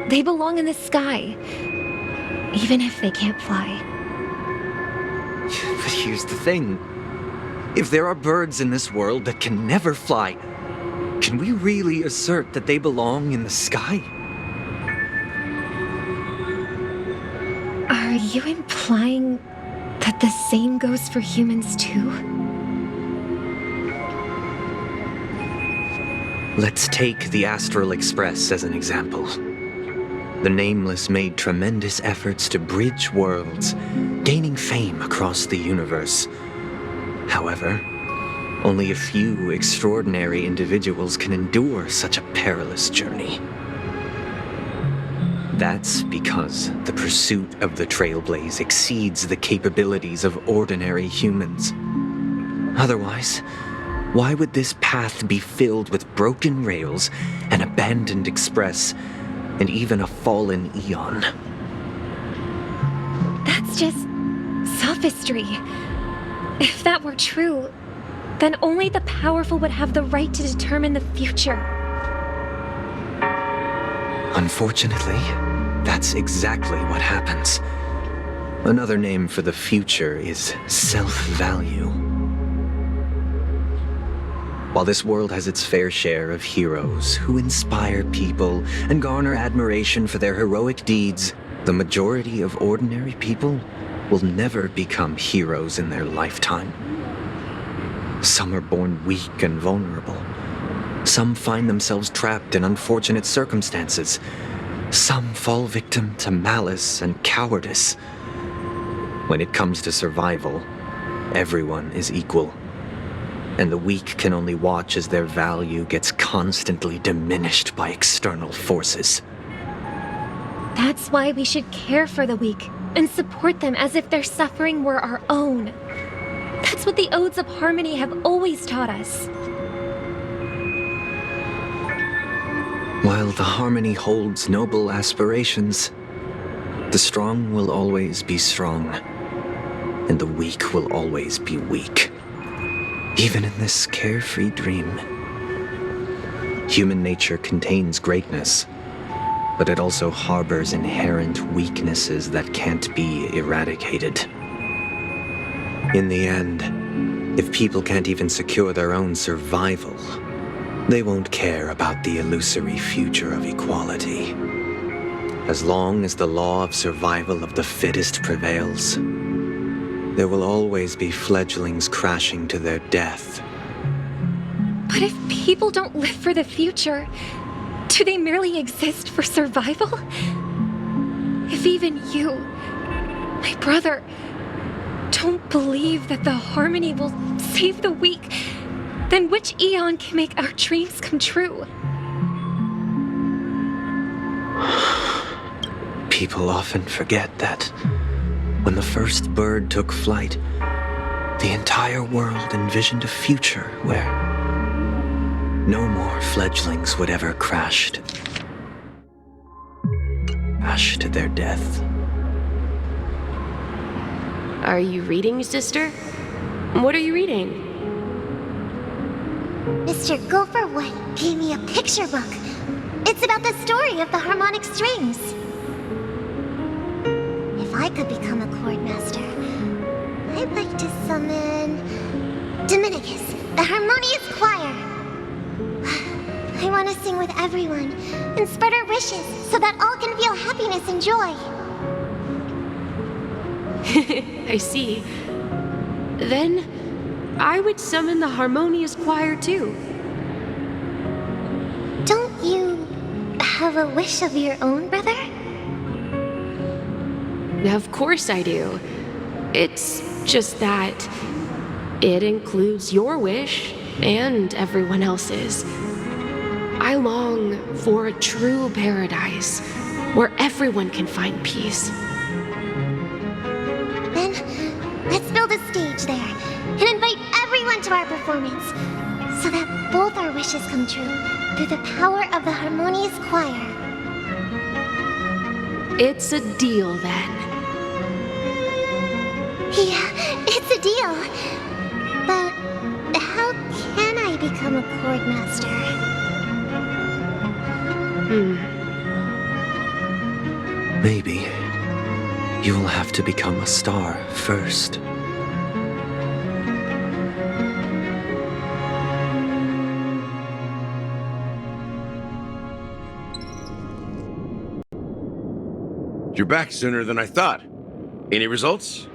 Speaker 6: They belong in the sky, even if they can't fly.
Speaker 10: But here's the thing. If there are birds in this world that can never fly, can we really assert that they belong in the sky?
Speaker 6: Are you implying that the same goes for humans too?
Speaker 10: Let's take the Astral Express as an example. The Nameless made tremendous efforts to bridge worlds, gaining fame across the universe. However, only a few extraordinary individuals can endure such a perilous journey. That's because the pursuit of the Trailblaze exceeds the capabilities of ordinary humans. Otherwise, why would this path be filled with broken rails, an abandoned express, and even a fallen Eon?
Speaker 6: That's just sophistry. If that were true, then only the powerful would have the right to determine the future.
Speaker 10: Unfortunately, that's exactly what happens. Another name for the future is self-value. While this world has its fair share of heroes who inspire people and garner admiration for their heroic deeds, the majority of ordinary people will never become heroes in their lifetime. Some are born weak and vulnerable. Some find themselves trapped in unfortunate circumstances. Some fall victim to malice and cowardice. When it comes to survival, everyone is equal. And the weak can only watch as their value gets constantly diminished by external forces.
Speaker 6: That's why we should care for the weak and support them as if their suffering were our own. That's what the Odes of Harmony have always taught us.
Speaker 10: While the Harmony holds noble aspirations, the strong will always be strong, and the weak will always be weak. Even in this carefree dream. Human nature contains greatness, but it also harbors inherent weaknesses that can't be eradicated. In the end, if people can't even secure their own survival, they won't care about the illusory future of equality. As long as the law of survival of the fittest prevails, there will always be fledglings crashing to their death.
Speaker 6: But if people don't live for the future, do they merely exist for survival? If even you, my brother, don't believe that the Harmony will save the weak, then which Eon can make our dreams come true?
Speaker 10: People often forget that when the first bird took flight, the entire world envisioned a future where no more fledglings would ever crash to their death.
Speaker 8: Are you reading, sister? What are you reading?
Speaker 4: Mr. Gopherwood gave me a picture book. It's about the story of the harmonic strings. If I could become a chord master, I'd like to summon Dominicus, the harmonious choir. I want to sing with everyone and spread our wishes so that all can feel happiness and joy.
Speaker 8: I see. Then I would summon the harmonious choir too.
Speaker 4: Don't you have a wish of your own, brother?
Speaker 8: Of course I do. It's just that it includes your wish and everyone else's. I long for a true paradise where everyone can find peace.
Speaker 4: Then, let's build a stage there and invite everyone to our performance so that both our wishes come true through the power of the harmonious choir.
Speaker 8: It's a deal then.
Speaker 4: Yeah, it's a deal. But how can I become a chord master?
Speaker 10: Maybe you'll have to become a star first.
Speaker 3: You're back sooner than I thought. Any results?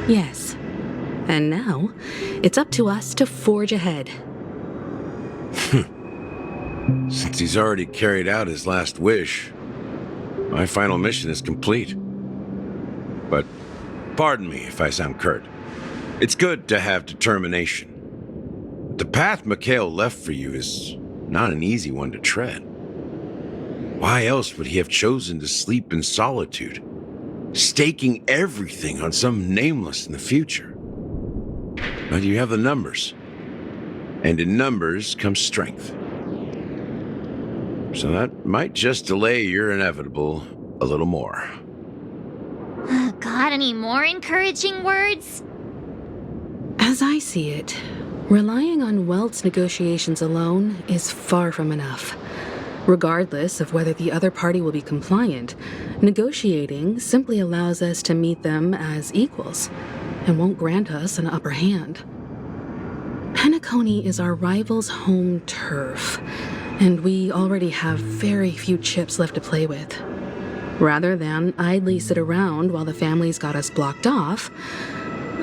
Speaker 11: Yes. And now, it's up to us to forge ahead.
Speaker 3: Since he's already carried out his last wish, my final mission is complete. But pardon me if I sound curt. It's good to have determination. But the path Mikhail left for you is not an easy one to tread. Why else would he have chosen to sleep in solitude, staking everything on some nameless in the future? But you have the numbers, and in numbers comes strength. So that might just delay your inevitable a little more.
Speaker 4: Got any more encouraging words?
Speaker 11: As I see it, relying on Welt's negotiations alone is far from enough. Regardless of whether the other party will be compliant, negotiating simply allows us to meet them as equals and won't grant us an upper hand. Penacony is our rival's home turf, and we already have very few chips left to play with. Rather than idly sit around while the family's got us blocked off,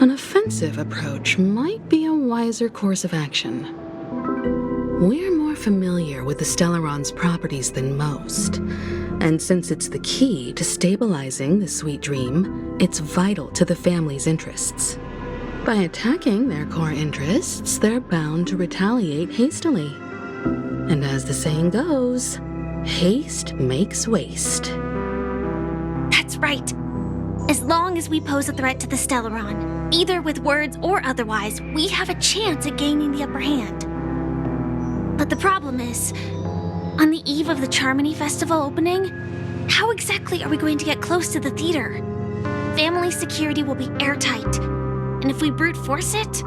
Speaker 11: an offensive approach might be a wiser course of action. We're more familiar with the Stellaron's properties than most, and since it's the key to stabilizing the sweet dream, it's vital to the family's interests. By attacking their core interests, they're bound to retaliate hastily. And as the saying goes, haste makes waste.
Speaker 15: That's right. As long as we pose a threat to the Stellaron, either with words or otherwise, we have a chance at gaining the upper hand. But the problem is, on the eve of the Charmony Festival opening, how exactly are we going to get close to the theater? Family security will be airtight, and if we brute force it,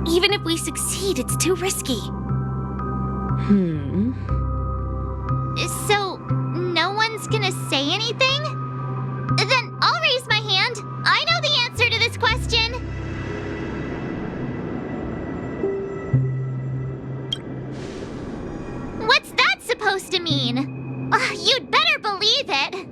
Speaker 15: even if we succeed, it's too risky.
Speaker 4: So, no one's gonna say anything? Then I'll raise my hand. I know the answer to this question. What's that supposed to mean? You'd better believe it.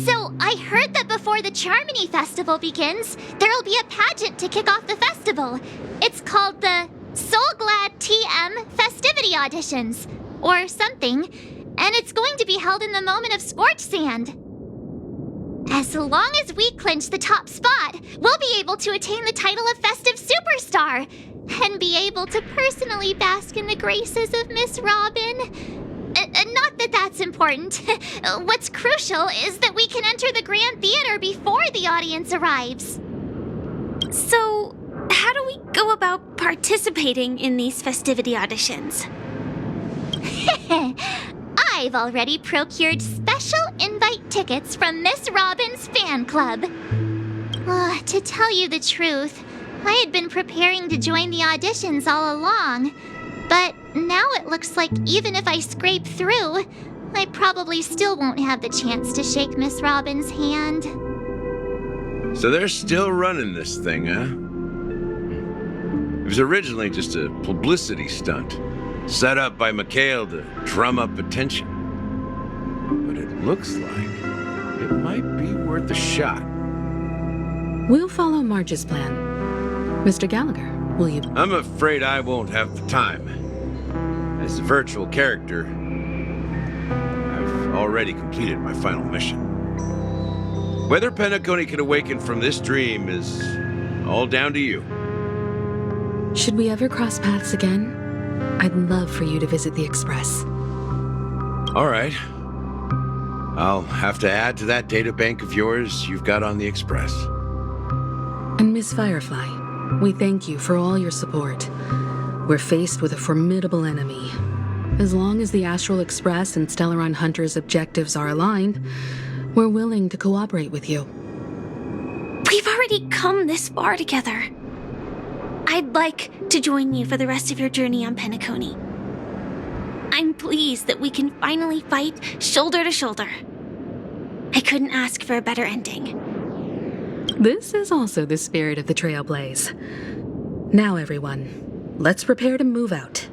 Speaker 4: So, I heard that before the Charmony Festival begins, there'll be a pageant to kick off the festival. It's called the Soulglad TM Festivity Auditions, or something, and it's going to be held in the moment of Scorch Sand. As long as we clinch the top spot, we'll be able to attain the title of Festive Superstar, and be able to personally bask in the graces of Miss Robin. Not that that's important. What's crucial is that we can enter the Grand Theater before the audience arrives.
Speaker 15: So, how do we go about participating in these festivity auditions?
Speaker 4: I've already procured special invite tickets from Miss Robin's fan club. To tell you the truth, I had been preparing to join the auditions all along, but now it looks like even if I scrape through, I probably still won't have the chance to shake Miss Robin's hand.
Speaker 3: So they're still running this thing, huh? It was originally just a publicity stunt, set up by Mikhail to drum up attention. But it looks like it might be worth a shot.
Speaker 11: We'll follow Marge's plan. Mr. Gallagher, will you?
Speaker 3: I'm afraid I won't have the time. As a virtual character, I've
Speaker 12: already completed my final mission. Whether Penacony can awaken from this dream is all down to you.
Speaker 11: Should we ever cross paths again, I'd love for you to visit the Express.
Speaker 12: All right. I'll have to add to that data bank of yours you've got on the Express.
Speaker 11: And Miss Firefly, we thank you for all your support. We're faced with a formidable enemy. As long as the Astral Express and Stellaron Hunter's objectives are aligned, we're willing to cooperate with you.
Speaker 15: We've already come this far together. I'd like to join you for the rest of your journey on Penacony. I'm pleased that we can finally fight shoulder to shoulder. I couldn't ask for a better ending.
Speaker 11: This is also the spirit of the Trailblaze. Now, everyone, let's prepare to move out.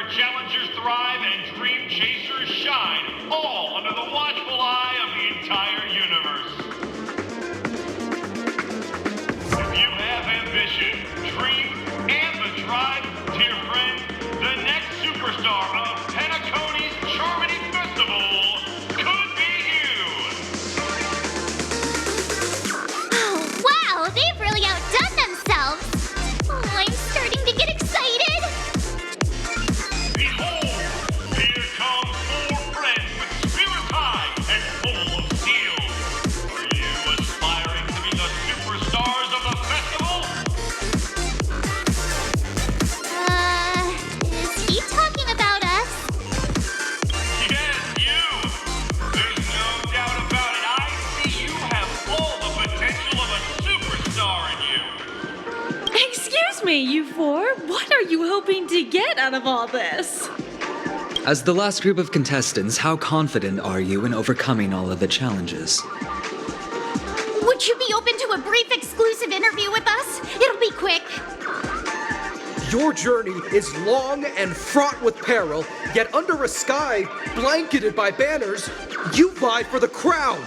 Speaker 16: Challengers thrive and dream chasers shine, all under the watchful eye of the entire universe. If you have ambition, dream, and the drive, dear friend, the next superstar of Penacony's Charmony Festival could be you.
Speaker 4: Oh, wow, they've really outdone themselves. Oh, I'm starting to get excited.
Speaker 23: You four, what are you hoping to get out of all this?
Speaker 10: As the last group of contestants, how confident are you in overcoming all of the challenges?
Speaker 4: Would you be open to a brief exclusive interview with us? It'll be quick.
Speaker 24: Your journey is long and fraught with peril, yet under a sky blanketed by banners, you vie for the crown.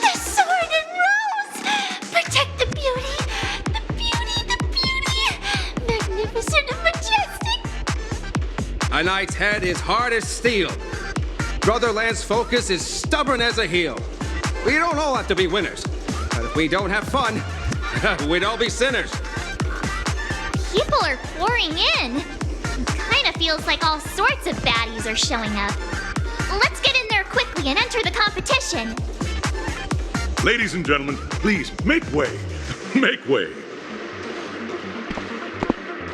Speaker 4: The sword and rose! Protect the beauty! Magnificent and majestic!
Speaker 24: A knight's head is hard as steel. Brother Lance's focus is stubborn as a heel. We don't all have to be winners, but if we don't have fun, we'd all be sinners.
Speaker 4: People are pouring in. It kind of feels like all sorts of baddies are showing up. Let's get in there quickly and enter the competition.
Speaker 16: Ladies and gentlemen, please make way. Make way.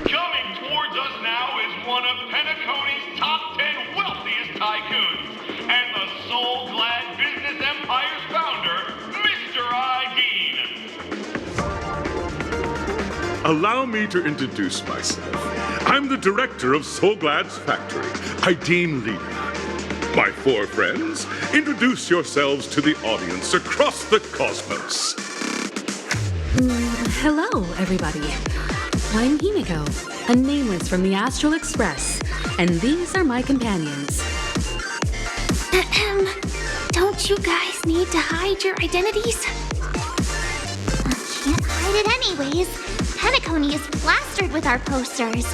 Speaker 16: Coming towards us now is one of Penacony's top 10 wealthiest tycoons and the soul-glad business empire's founder, Mr. Dean.
Speaker 25: Allow me to introduce myself. I'm the director of Soulglad's factory, Dean Lena. My four friends, introduce yourselves to the audience across the cosmos.
Speaker 11: Hello, everybody. I'm Himiko, a nameless from the Astral Express, and these are my companions.
Speaker 4: Don't you guys need to hide your identities? Can't hide it anyways. Penacony is plastered with our posters.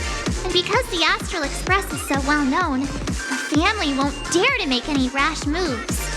Speaker 4: And because the Astral Express is so well known, the family won't dare to make any rash moves.